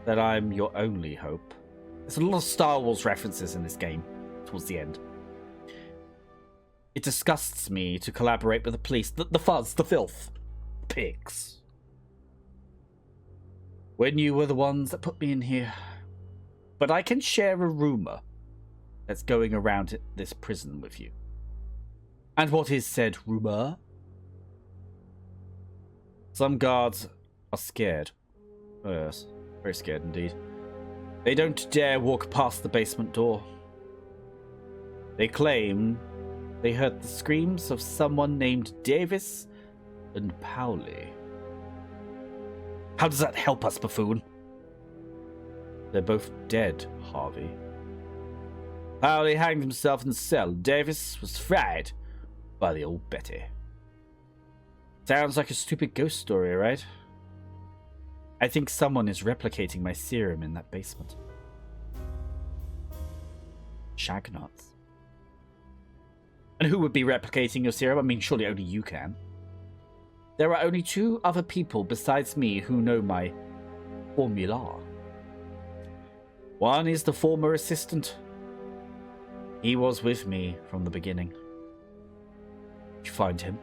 that I'm your only hope. There's a lot of Star Wars references in this game, towards the end. It disgusts me to collaborate with the police, the fuzz, the filth. Pigs. When you were the ones that put me in here. But I can share a rumor that's going around this prison with you. And what is said rumor? Some guards are scared. Oh, yes, very scared indeed. They don't dare walk past the basement door. They claim they heard the screams of someone named Davis and Powley. How does that help us, buffoon? They're both dead, Harvey. Powley hanged himself in the cell. Davis was fried. by the old Betty. Sounds like a stupid ghost story, right? I think someone is replicating my serum in that basement. Shagnuts. And who would be replicating your serum? I mean, surely only you can. There are only 2 other people besides me who know my formula. One is the former assistant. He was with me from the beginning. Did you find him?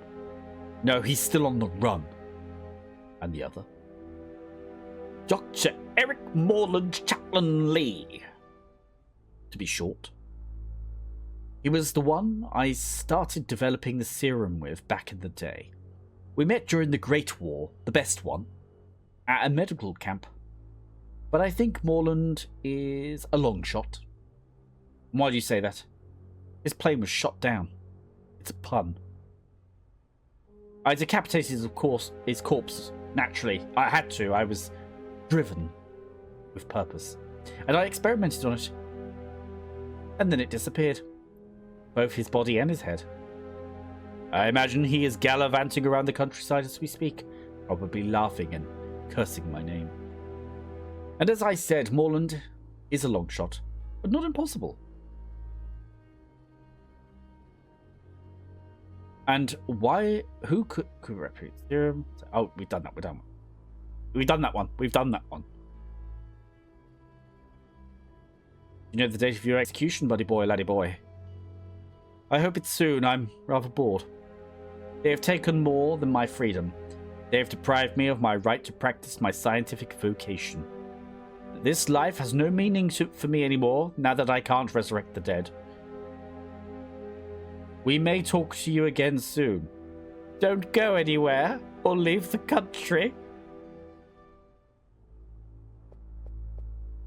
No, he's still on the run. And the other? Dr. Eric Morland Chaplin Lee. To be short. He was the one I started developing the serum with back in the day. We met during the Great War, the best one, at a medical camp. But I think Morland is a long shot. Why do you say that? His plane was shot down. It's a pun. I decapitated, of course, his corpse. Naturally, I had to. I was driven with purpose. And I experimented on it. And then it disappeared. Both his body and his head. I imagine he is gallivanting around the countryside as we speak, probably laughing and cursing my name. And as I said, Morland is a long shot, but not impossible. And why? Who could replicate serum? Oh, we've done that. We've done that one. We've done that one. You know the date of your execution, buddy boy, laddie boy? I hope it's soon. I'm rather bored. They have taken more than my freedom. They have deprived me of my right to practice my scientific vocation. This life has no meaning for me anymore, now that I can't resurrect the dead. We may talk to you again soon. Don't go anywhere, or leave the country.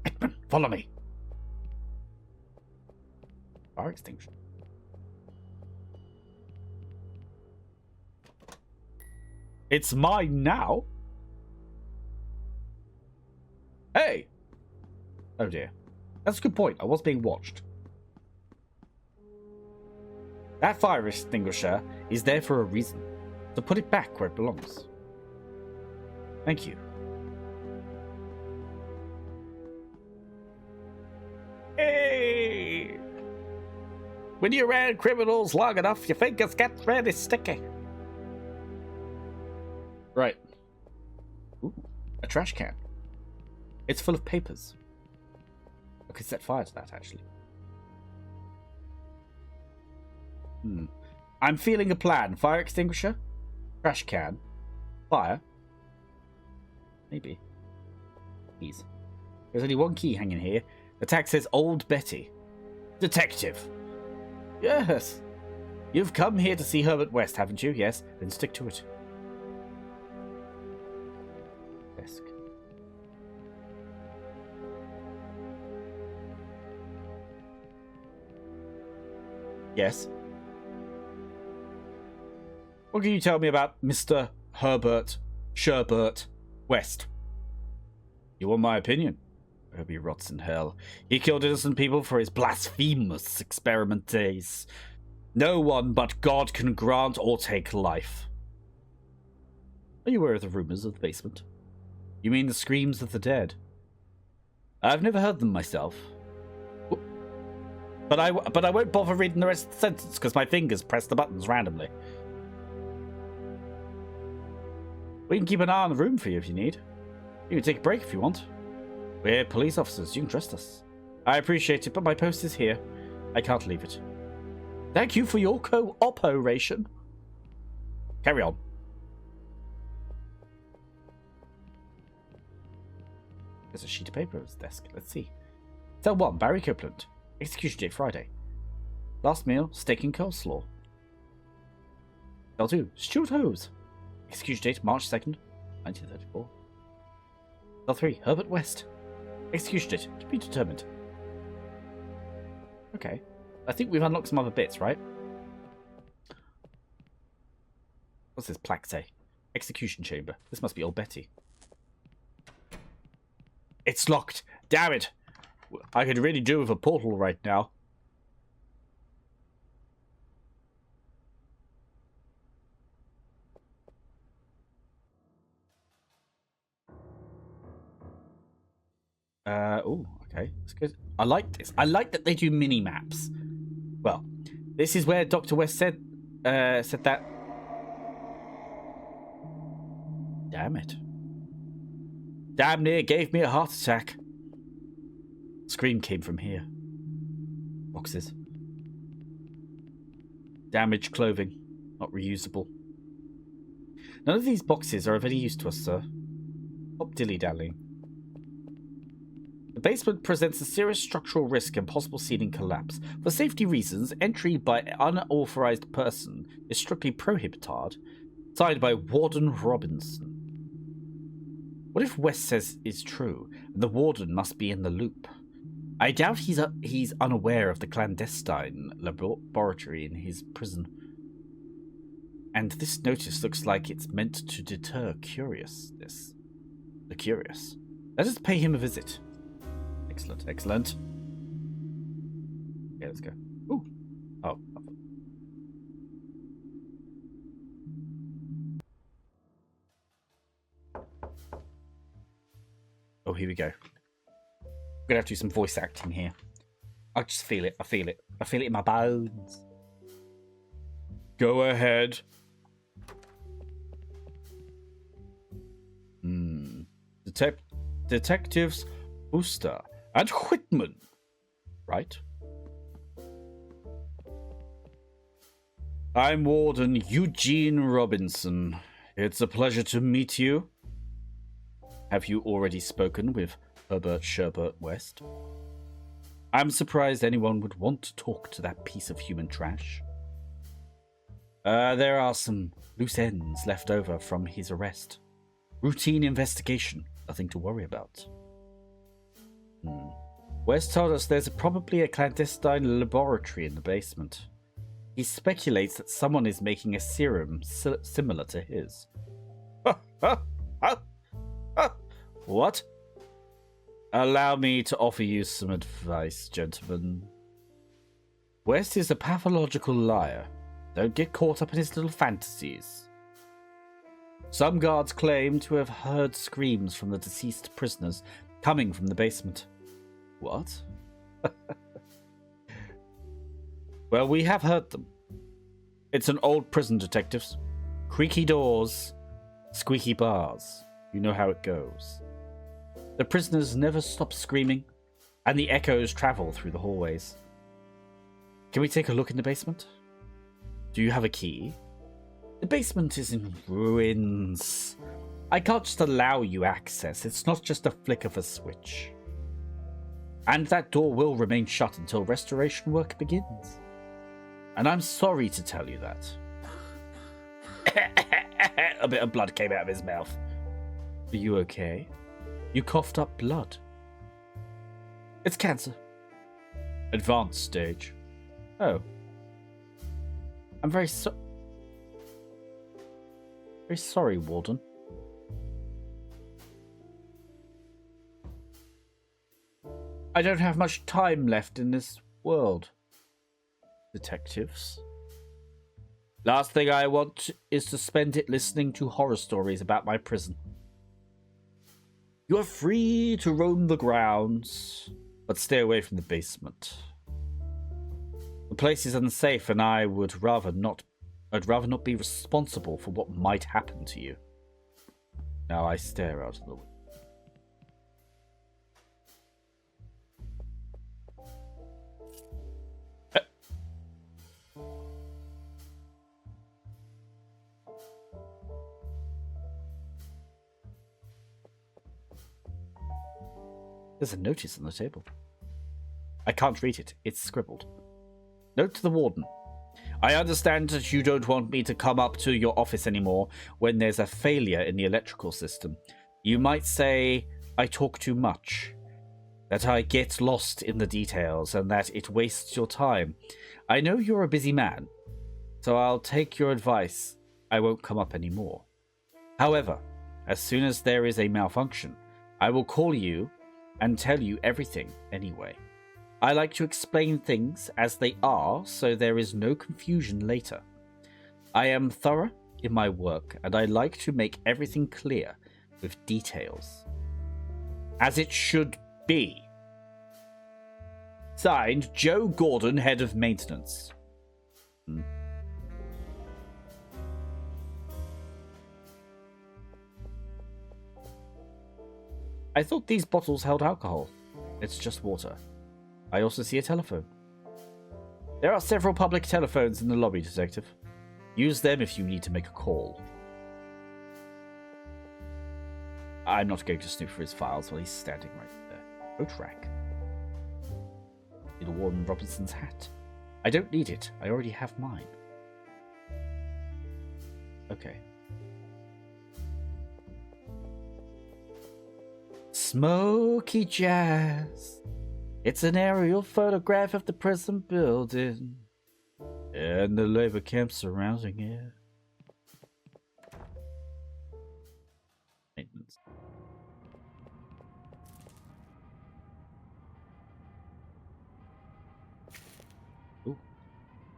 Edmund, follow me. Fire extinguisher. It's mine now. Hey! Oh dear. That's a good point. I was being watched. That fire extinguisher is there for a reason. So put it back where it belongs. Thank you. Hey! When you're around criminals long enough, your fingers get really sticky. Right. Ooh, a trash can. It's full of papers. I could set fire to that, actually. I'm feeling a plan. Fire extinguisher? Trash can? Fire? Maybe. Keys. There's only one key hanging here. The tag says Old Betty. Detective. Yes. You've come here to see Herbert West, haven't you? Yes. Then stick to it. Desk. Yes. What can you tell me about Mr. Herbert Sherbert West? You want my opinion? I hope he rots in hell. He killed innocent people for his blasphemous experiment days. No one but God can grant or take life. Are you aware of the rumors of the basement? You mean the screams of the dead? I've never heard them myself. But I won't bother reading the rest of the sentence because my fingers press the buttons randomly. We can keep an eye on the room for you if you need. You can take a break if you want. We're police officers. You can trust us. I appreciate it, but my post is here. I can't leave it. Thank you for your cooperation. Carry on. There's a sheet of paper on his desk. Let's see. Cell 1, Barry Copeland. Execution date Friday. Last meal, steak and coleslaw. Cell 2, Stuart Hose. Execution date March 2nd, 1934. Cell 3, Herbert West. Execution date to be determined. Okay. I think we've unlocked some other bits, right? What's this plaque say? Execution chamber. This must be old Betty. It's locked. Damn it. I could really do with a portal right now. Oh, okay. That's good. I like this. I like that they do mini maps. Well, this is where Dr. West said that. Damn it. Damn near gave me a heart attack. Scream came from here. Boxes. Damaged clothing. Not reusable. None of these boxes are of any use to us, sir. Stop dilly-dallying. The basement presents a serious structural risk and possible ceiling collapse. For safety reasons, entry by unauthorized person is strictly prohibited. Signed by Warden Robinson. What if West says is true, and the Warden must be in the loop? I doubt he's unaware of the clandestine laboratory in his prison. And this notice looks like it's meant to deter the curious. Let us pay him a visit. Excellent, excellent. Okay, let's go. Ooh. Oh. Oh, here we go. I'm gonna have to do some voice acting here. I just feel it. I feel it. I feel it in my bones. Go ahead. Detectives Booster and Whitman, right? I'm Warden Eugene Robinson. It's a pleasure to meet you. Have you already spoken with Herbert Sherbert West? I'm surprised anyone would want to talk to that piece of human trash. There are some loose ends left over from his arrest. Routine investigation, nothing to worry about. West told us there's probably a clandestine laboratory in the basement. He speculates that someone is making a serum similar to his. What? Allow me to offer you some advice, gentlemen. West is a pathological liar. Don't get caught up in his little fantasies. Some guards claim to have heard screams from the deceased prisoners coming from the basement. What? Well, we have heard them. It's an old prison, detectives. Creaky doors, squeaky bars. You know how it goes. The prisoners never stop screaming, and the echoes travel through the hallways. Can we take a look in the basement? Do you have a key? The basement is in ruins. I can't just allow you access. It's not just a flick of a switch. And that door will remain shut until restoration work begins. And I'm sorry to tell you that. A bit of blood came out of his mouth. Are you okay? You coughed up blood. It's cancer. Advanced stage. Oh. I'm very sorry, Warden. I don't have much time left in this world. Detectives. Last thing I want is to spend it listening to horror stories about my prison. You are free to roam the grounds, but stay away from the basement. The place is unsafe, and I'd rather not be responsible for what might happen to you. Now I stare out of the window. There's a notice on the table. I can't read it. It's scribbled. Note to the warden. I understand that you don't want me to come up to your office anymore when there's a failure in the electrical system. You might say I talk too much, that I get lost in the details, and that it wastes your time. I know you're a busy man, so I'll take your advice. I won't come up anymore. However, as soon as there is a malfunction, I will call you and tell you everything anyway. I like to explain things as they are so there is no confusion later. I am thorough in my work, and I like to make everything clear with details. As it should be. Signed, Joe Gordon, head of maintenance. I thought these bottles held alcohol. It's just water. I also see a telephone. There are several public telephones in the lobby, Detective. Use them if you need to make a call. I'm not going to snoop for his files while he's standing right there. Coat rack. It'll warm Robinson's hat. I don't need it. I already have mine. Okay. Smoky jazz. It's an aerial photograph of the prison building and the labor camp surrounding it. Maintenance. Ooh.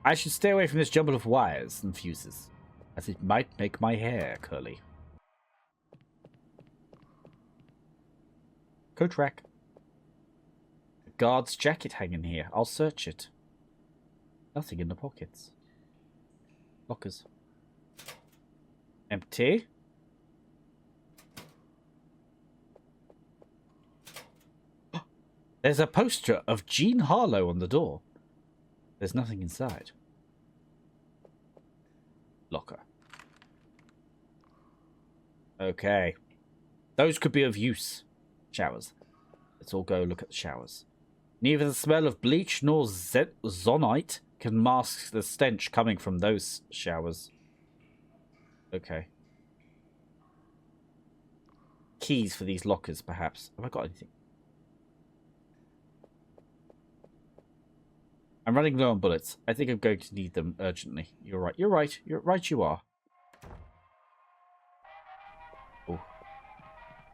I should stay away from this jumble of wires and fuses, as it might make my hair curly. Coat rack. A guard's jacket hanging here. I'll search it. Nothing in the pockets. Lockers. Empty. There's a poster of Jean Harlow on the door. There's nothing inside. Locker. Okay. Those could be of use. Showers. Let's all go look at the showers. Neither the smell of bleach nor zonite can mask the stench coming from those showers. Okay. Keys for these lockers, perhaps. Have I got anything? I'm running low on bullets. I think I'm going to need them urgently. You're right. You're right. You're right. You are. Oh.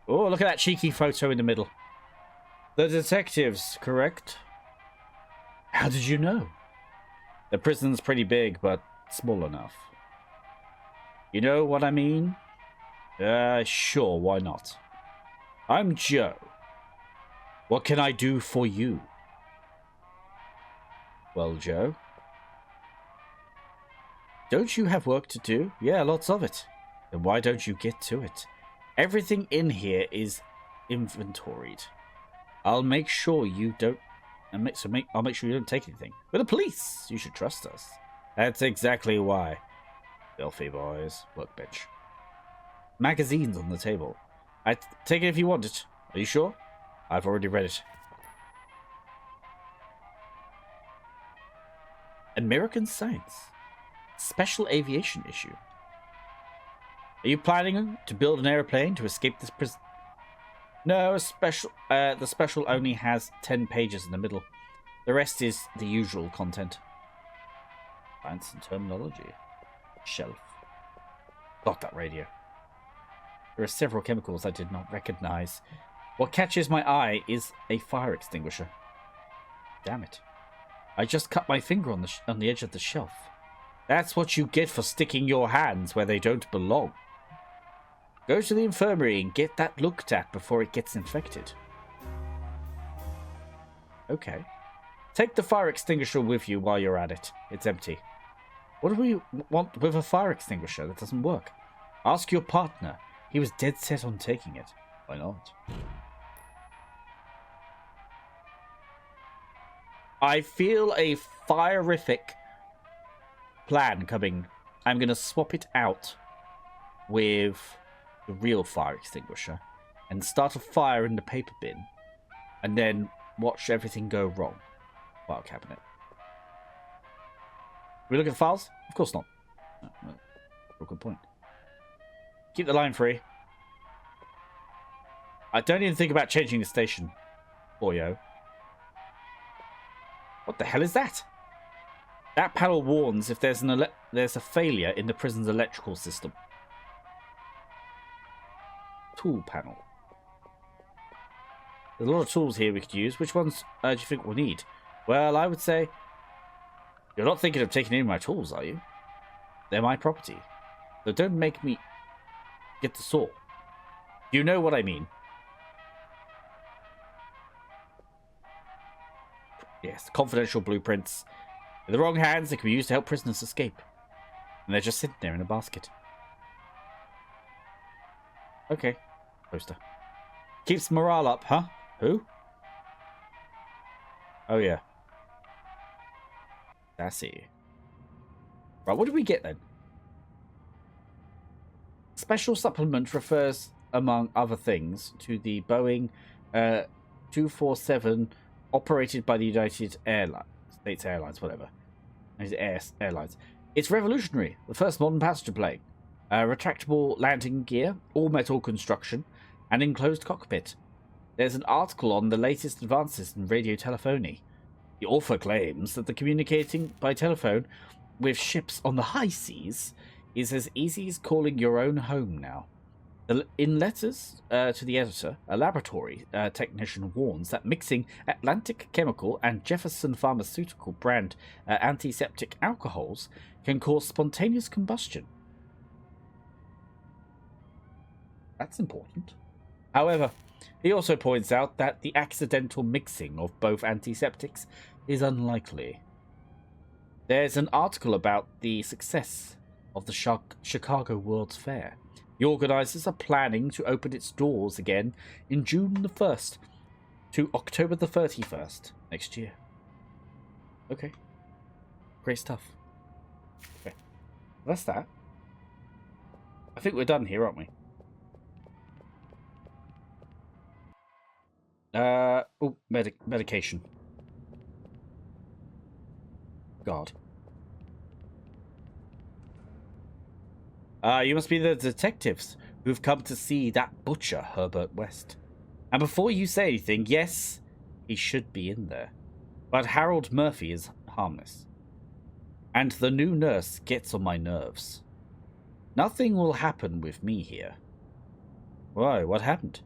Oh, look at that cheeky photo in the middle. The detectives, correct? How did you know? The prison's pretty big, but small enough. You know what I mean? Sure, why not? I'm Joe. What can I do for you? Well, Joe. Don't you have work to do? Yeah, lots of it. Then why don't you get to it? Everything in here is inventoried. I'll make sure you don't... I'll make sure you don't take anything. We're the police. You should trust us. That's exactly why. Filthy boys. Workbench. Magazines on the table. Take it if you want it. Are you sure? I've already read it. American Science. Special aviation issue. Are you planning to build an airplane to escape this prison? No, the special only has 10 pages in the middle. The rest is the usual content. Science and terminology. Shelf. Got that radio. There are several chemicals I did not recognize. What catches my eye is a fire extinguisher. Damn it. I just cut my finger on the edge of the shelf. That's what you get for sticking your hands where they don't belong. Go to the infirmary and get that looked at before it gets infected. Okay. Take the fire extinguisher with you while you're at it. It's empty. What do we want with a fire extinguisher that doesn't work? Ask your partner. He was dead set on taking it. Why not? I feel a fire-rific plan coming. I'm going to swap it out with the real fire extinguisher and start a fire in the paper bin and then watch everything go wrong. File cabinet. We look at the files? Of course not. No. Real good point. Keep the line free. I don't even think about changing the station. Boyo. What the hell is that? That panel warns if there's a failure in the prison's electrical system. Tool panel. There's a lot of tools here we could use. Which ones do you think we'll need? Well, I would say... You're not thinking of taking any of my tools, are you? They're my property. So don't make me get the saw. You know what I mean. Yes, confidential blueprints. In the wrong hands, they can be used to help prisoners escape. And they're just sitting there in a basket. Okay. Poster. Keeps morale up, huh? Who? Oh, yeah. I see. Right, what did we get then? Special supplement refers, among other things, to the Boeing 247 operated by the United States Airlines, whatever. Airlines. It's revolutionary. The first modern passenger plane. Retractable landing gear, all-metal construction, and enclosed cockpit. There's an article on the latest advances in radio telephony. The author claims that the communicating by telephone with ships on the high seas is as easy as calling your own home now. In letters to the editor, a laboratory technician warns that mixing Atlantic Chemical and Jefferson Pharmaceutical brand antiseptic alcohols can cause spontaneous combustion. That's important. However, he also points out that the accidental mixing of both antiseptics is unlikely. There's an article about the success of the Chicago World's Fair. The organisers are planning to open its doors again in June the 1st to October the 31st next year. Okay. Great stuff. Okay. That's that. I think we're done here, aren't we? Medication. God. You must be the detectives who've come to see that butcher, Herbert West. And before you say anything, yes, he should be in there. But Harold Murphy is harmless. And the new nurse gets on my nerves. Nothing will happen with me here. Why, what happened?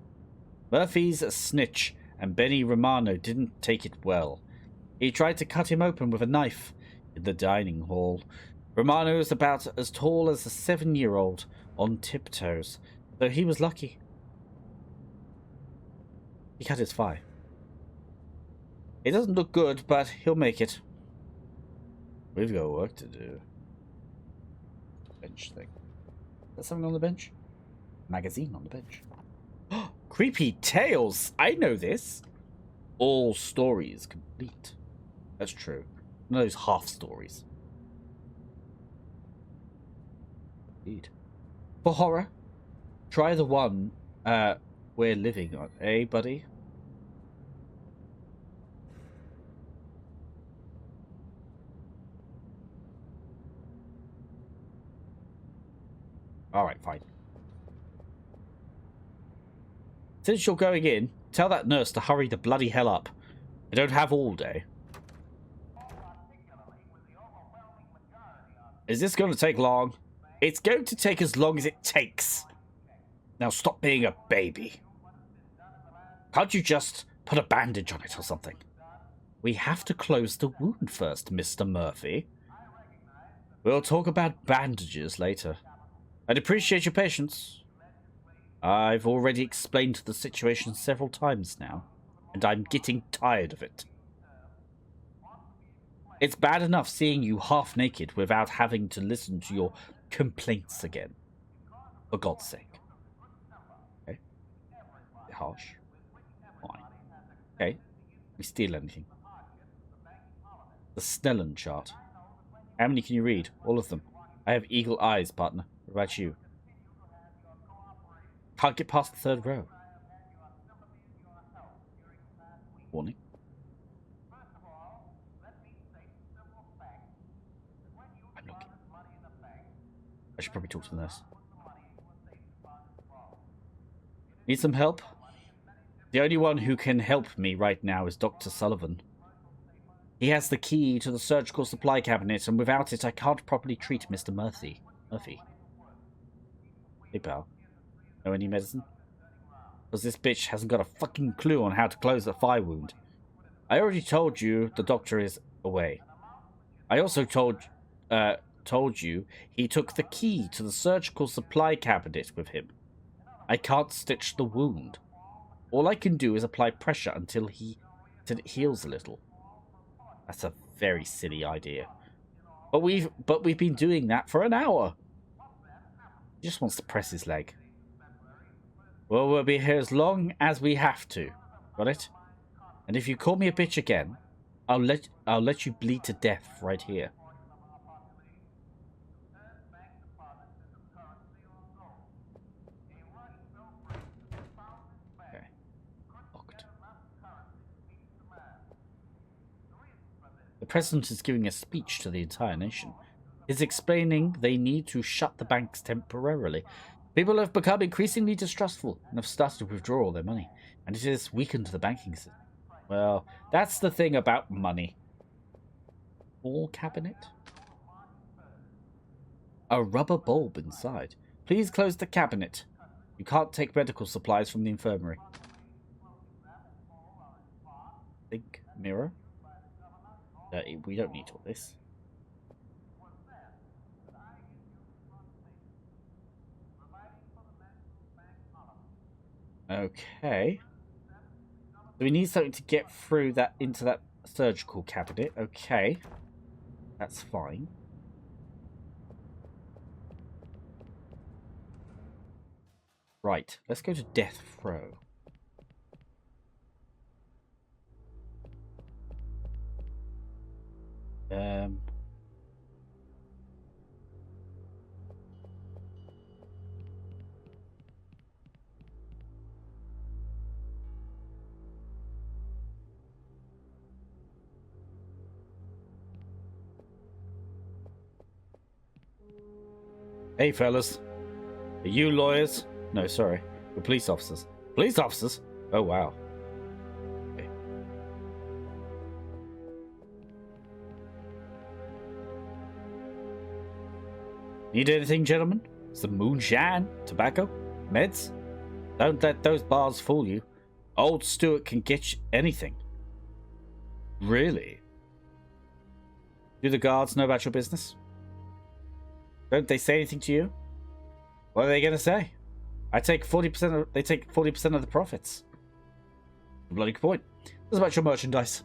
Murphy's a snitch, and Benny Romano didn't take it well. He tried to cut him open with a knife in the dining hall. Romano is about as tall as a 7-year-old on tiptoes, though he was lucky. He cut his thigh. It doesn't look good, but he'll make it. We've got work to do. Bench thing. Is there something on the bench? Magazine on the bench. Creepy tales! I know this! All stories complete. That's true. None of those half stories. Indeed. For horror, try the one we're living on, eh, buddy? Alright, fine. Since you're going in, tell that nurse to hurry the bloody hell up. I don't have all day. Is this going to take long? It's going to take as long as it takes. Now stop being a baby. Can't you just put a bandage on it or something? We have to close the wound first, Mr. Murphy. We'll talk about bandages later. I'd appreciate your patience. I've already explained the situation several times now, and I'm getting tired of it. It's bad enough seeing you half naked without having to listen to your complaints again. For God's sake. Okay. Bit harsh. Fine. Okay. We steal anything. The Snellen chart. How many can you read? All of them. I have eagle eyes, partner. What about you? Can't get past the 3rd row. Warning. I'm looking. I should probably talk to the nurse. Need some help? The only one who can help me right now is Dr. Sullivan. He has the key to the surgical supply cabinet, and without it I can't properly treat Mr. Murphy. Hey, pal. Know any medicine? Because this bitch hasn't got a fucking clue on how to close a thigh wound. I already told you the doctor is away. I also told you he took the key to the surgical supply cabinet with him. I can't stitch the wound. All I can do is apply pressure until it heals a little. That's a very silly idea. But we've been doing that for an hour. He just wants to press his leg. Well, we'll be here as long as we have to. Got it? And if you call me a bitch again, I'll let you bleed to death right here. Okay. Locked. The president is giving a speech to the entire nation. He's explaining they need to shut the banks temporarily. People have become increasingly distrustful and have started to withdraw all their money, and it has weakened the banking system. Well, that's the thing about money. All cabinet? A rubber bulb inside. Please close the cabinet. You can't take medical supplies from the infirmary. Think mirror? We don't need all this. Okay. So we need something to get through that into that surgical cabinet. Okay. That's fine. Right. Let's go to death throw. Hey, fellas. Are you lawyers? No, sorry. We're police officers. Police officers? Oh, wow. Okay. Need anything, gentlemen? Some moonshine? Tobacco? Meds? Don't let those bars fool you. Old Stuart can get you anything. Really? Do the guards know about your business? Don't they say anything to you? What are they going to say? They take 40% of the profits. Bloody good point. What's about your merchandise?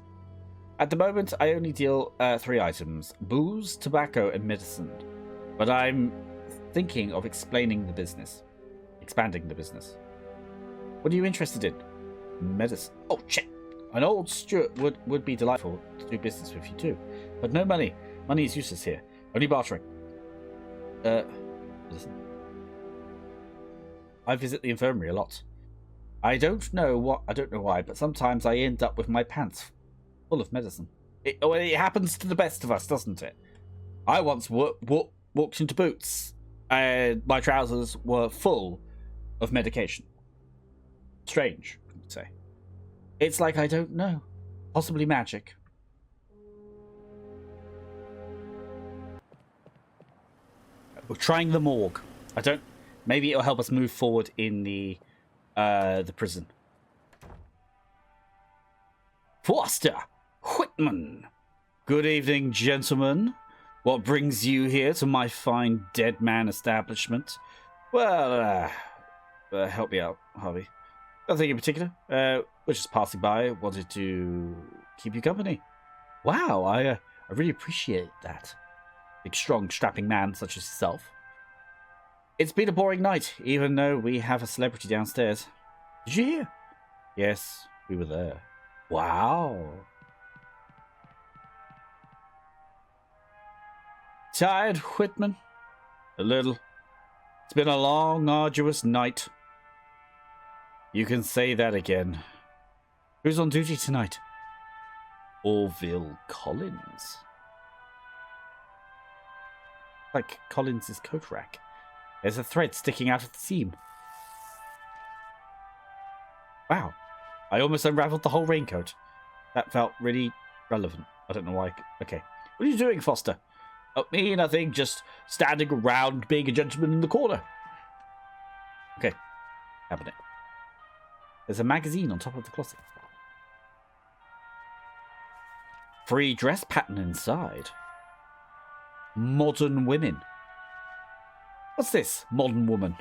At the moment, I only deal 3 items. Booze, tobacco, and medicine. But I'm thinking of expanding the business. What are you interested in? Medicine. Oh, shit. An old Stuart would be delightful to do business with you too. But no money. Money is useless here. Only bartering. Listen. I visit the infirmary a lot. I don't know why, but sometimes I end up with my pants full of medicine. It happens to the best of us, doesn't it? I once walked into Boots, and my trousers were full of medication. Strange, I would say. It's like I don't know. Possibly magic. We're trying the morgue. Maybe it'll help us move forward in the prison. Foster Whitman. Good evening, gentlemen. What brings you here to my fine dead man establishment? Well, help me out, Harvey. Nothing in particular. We're just passing by. Wanted to keep you company. Wow, I really appreciate that. Big, strong, strapping man such as yourself. It's been a boring night, even though we have a celebrity downstairs. Did you hear? Yes, we were there. Wow. Tired, Whitman? A little. It's been a long, arduous night. You can say that again. Who's on duty tonight? Orville Collins. Like Collins' coat rack. There's a thread sticking out of the seam. Wow. I almost unraveled the whole raincoat. That felt really relevant. I don't know why. Okay. What are you doing, Foster? Oh, me, nothing. Just standing around being a gentleman in the corner. Okay. Cabinet. There's a magazine on top of the closet. Free dress pattern inside. Modern women. What's this, modern woman?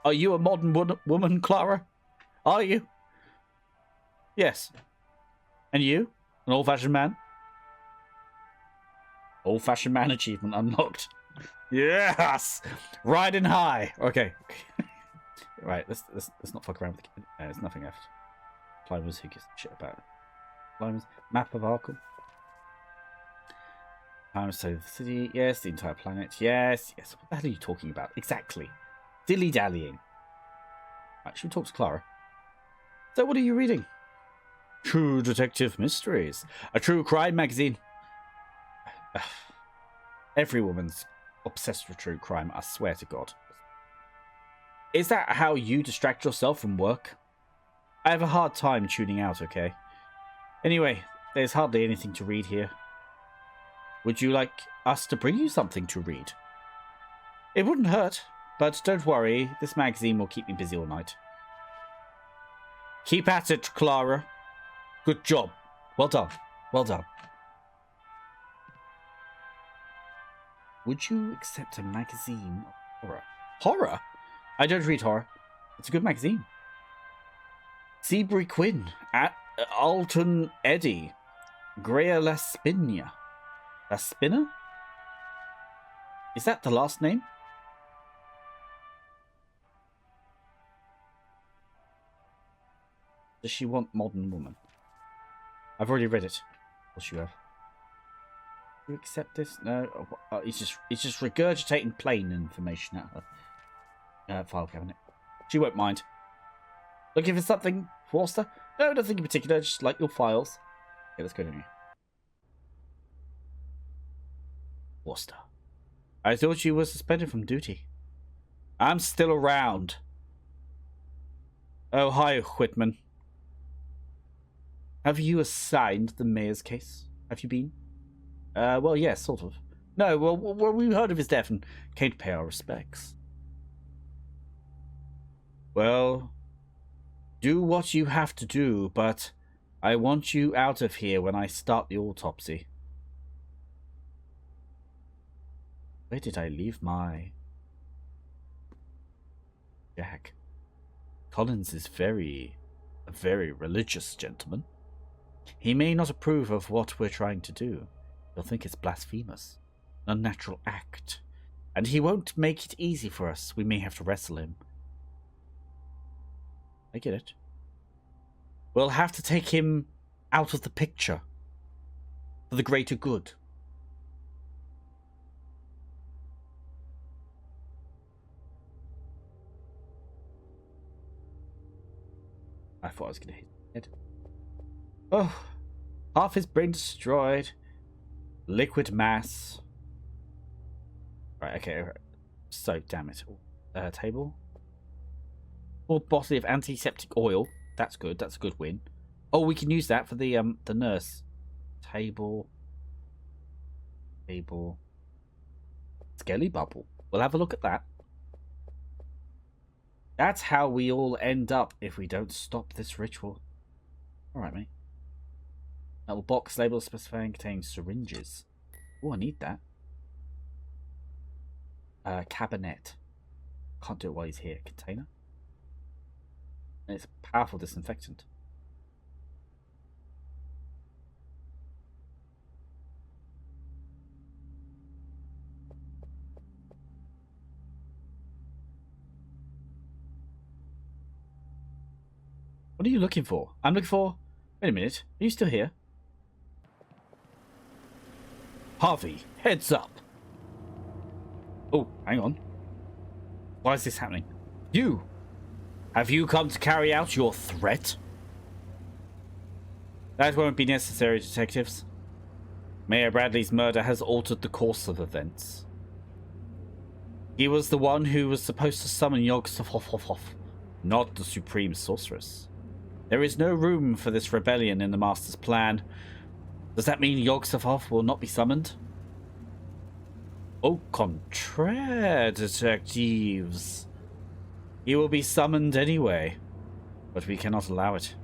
Are you a modern woman, Clara? Are you? Yes. And you? An old-fashioned man? Old-fashioned man achievement unlocked. Yes! Riding high. Okay. Right, let's not fuck around with the kid. There's nothing left. Climbers, who gives a shit about it? Climbers. Map of Arkham. So the city, yes. The entire planet, yes. Yes. What the hell are you talking about? Exactly. Dilly-dallying. Right, should we talk to Clara? So what are you reading? True Detective Mysteries. A true crime magazine. Every woman's obsessed with true crime, I swear to God. Is that how you distract yourself from work? I have a hard time tuning out, okay? Anyway, there's hardly anything to read here. Would you like us to bring you something to read? It wouldn't hurt, but don't worry, this magazine will keep me busy all night. Keep at it, Clara. Good job. Well done. Well done. Would you accept a magazine of horror? Horror? I don't read horror. It's a good magazine. Seabury Quinn, at Alton Eddy, Greer Laspinia. Laspina? Is that the last name? Does she want Modern Woman? I've already read it. Of course you have. Do you accept this? No. He's just regurgitating plain information at her file cabinet. She won't mind. Looking for something, Forster? No, nothing in particular. Just like your files. Okay, let's go down here. Forster. I thought you were suspended from duty. I'm still around. Oh, hi, Whitman. Have you assigned the mayor's case? Have you been? Well, yes, sort of. No, well, we heard of his death and came to pay our respects. Well, do what you have to do, but I want you out of here when I start the autopsy. Where did I leave my... Jack? Collins is a very religious gentleman. He may not approve of what we're trying to do. He'll think it's blasphemous, an unnatural act, and he won't make it easy for us. We may have to wrestle him. I get it. We'll have to take him out of the picture for the greater good. I thought I was going to hit his head. Oh, half his brain destroyed. Liquid mass. Right, okay. Right. So, damn it. Table. Full bottle of antiseptic oil. That's good. That's a good win. Oh, we can use that for the nurse. Table. Skelly bubble. We'll have a look at that. That's how we all end up if we don't stop this ritual. Alright, mate. Little box label specifying contains syringes. Oh, I need that. Cabinet. Can't do it while he's here. Container. And it's a powerful disinfectant. What are you looking for? I'm looking for... Wait a minute. Are you still here? Harvey, heads up. Oh, hang on. Why is this happening? You! Have you come to carry out your threat? That won't be necessary, detectives. Mayor Bradley's murder has altered the course of events. He was the one who was supposed to summon Yog-Sothoth, not the Supreme Sorceress. There is no room for this rebellion in the Master's plan. Does that mean Yog-Sothoth will not be summoned? Au contraire, detectives. He will be summoned anyway, but we cannot allow it.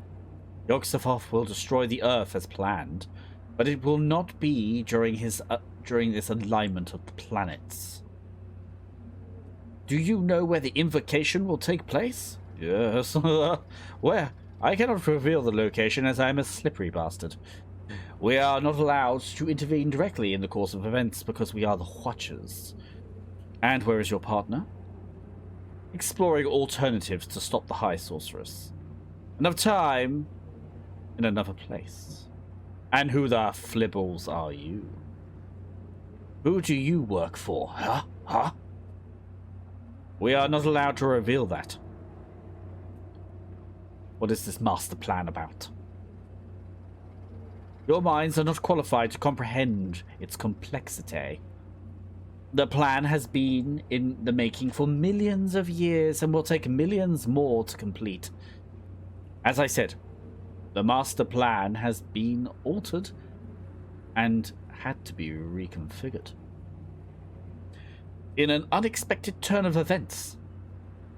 Yog-Sothoth will destroy the Earth as planned, but it will not be during this alignment of the planets. Do you know where the invocation will take place? Yes. Where? I cannot reveal the location as I am a slippery bastard. We are not allowed to intervene directly in the course of events because we are the Watchers. And where is your partner? Exploring alternatives to stop the High Sorceress. Another time, in another place. And who the flibbles are you? Who do you work for, huh? Huh? We are not allowed to reveal that. What is this master plan about? Your minds are not qualified to comprehend its complexity. The plan has been in the making for millions of years and will take millions more to complete. As I said, the master plan has been altered and had to be reconfigured. In an unexpected turn of events,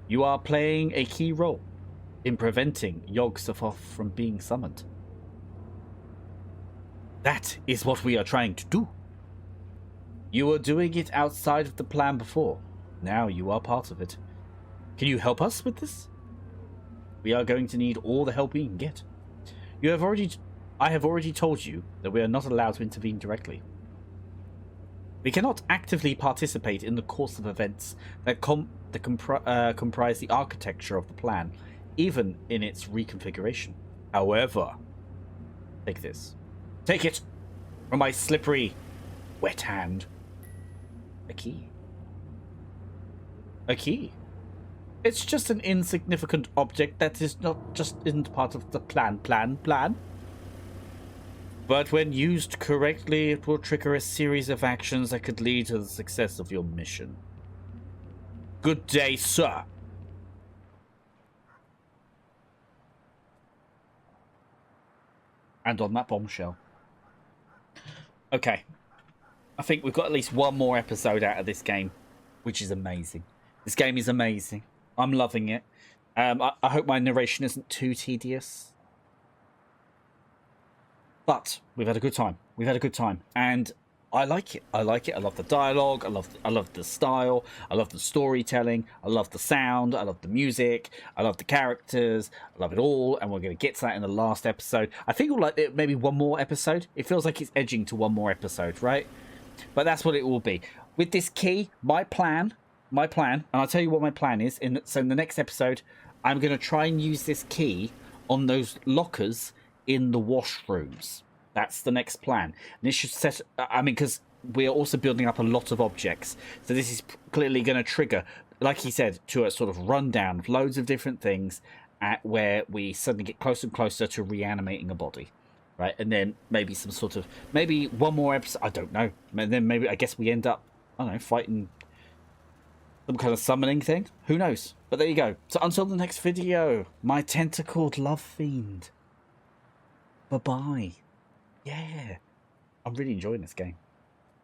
you are playing a key role in preventing Yog-Sothoth from being summoned. That is what we are trying to do. You were doing it outside of the plan before. Now you are part of it. Can you help us with this? We are going to need all the help we can get. I have already told you that we are not allowed to intervene directly. We cannot actively participate in the course of events that comprise the architecture of the plan, even in its reconfiguration. However, take this. Take it from my slippery, wet hand. A key. A key. It's just an insignificant object that isn't part of the plan. But when used correctly, it will trigger a series of actions that could lead to the success of your mission. Good day, sir. And on that bombshell. Okay. I think we've got at least one more episode out of this game, which is amazing. This game is amazing. I'm loving it. I hope my narration isn't too tedious. But we've had a good time. We've had a good time. And I like it. I like it. I love the dialogue. I love the style. I love the storytelling. I love the sound. I love the music. I love the characters. I love it all. And we're going to get to that in the last episode. I think we'll like it, maybe one more episode. It feels like it's edging to one more episode, right? But that's what it will be. With this key, my plan, and I'll tell you what my plan is. So in the next episode, I'm going to try and use this key on those lockers in the washrooms. That's the next plan. And this should set, I mean, because we're also building up a lot of objects. So this is clearly going to trigger, like he said, to a sort of rundown of loads of different things at where we suddenly get closer and closer to reanimating a body. Right, and then maybe some sort of, maybe one more episode, I don't know. And then maybe, I guess we end up, I don't know, fighting some kind of summoning thing. Who knows? But there you go. So until the next video, my tentacled love fiend. Bye-bye. Yeah. I'm really enjoying this game.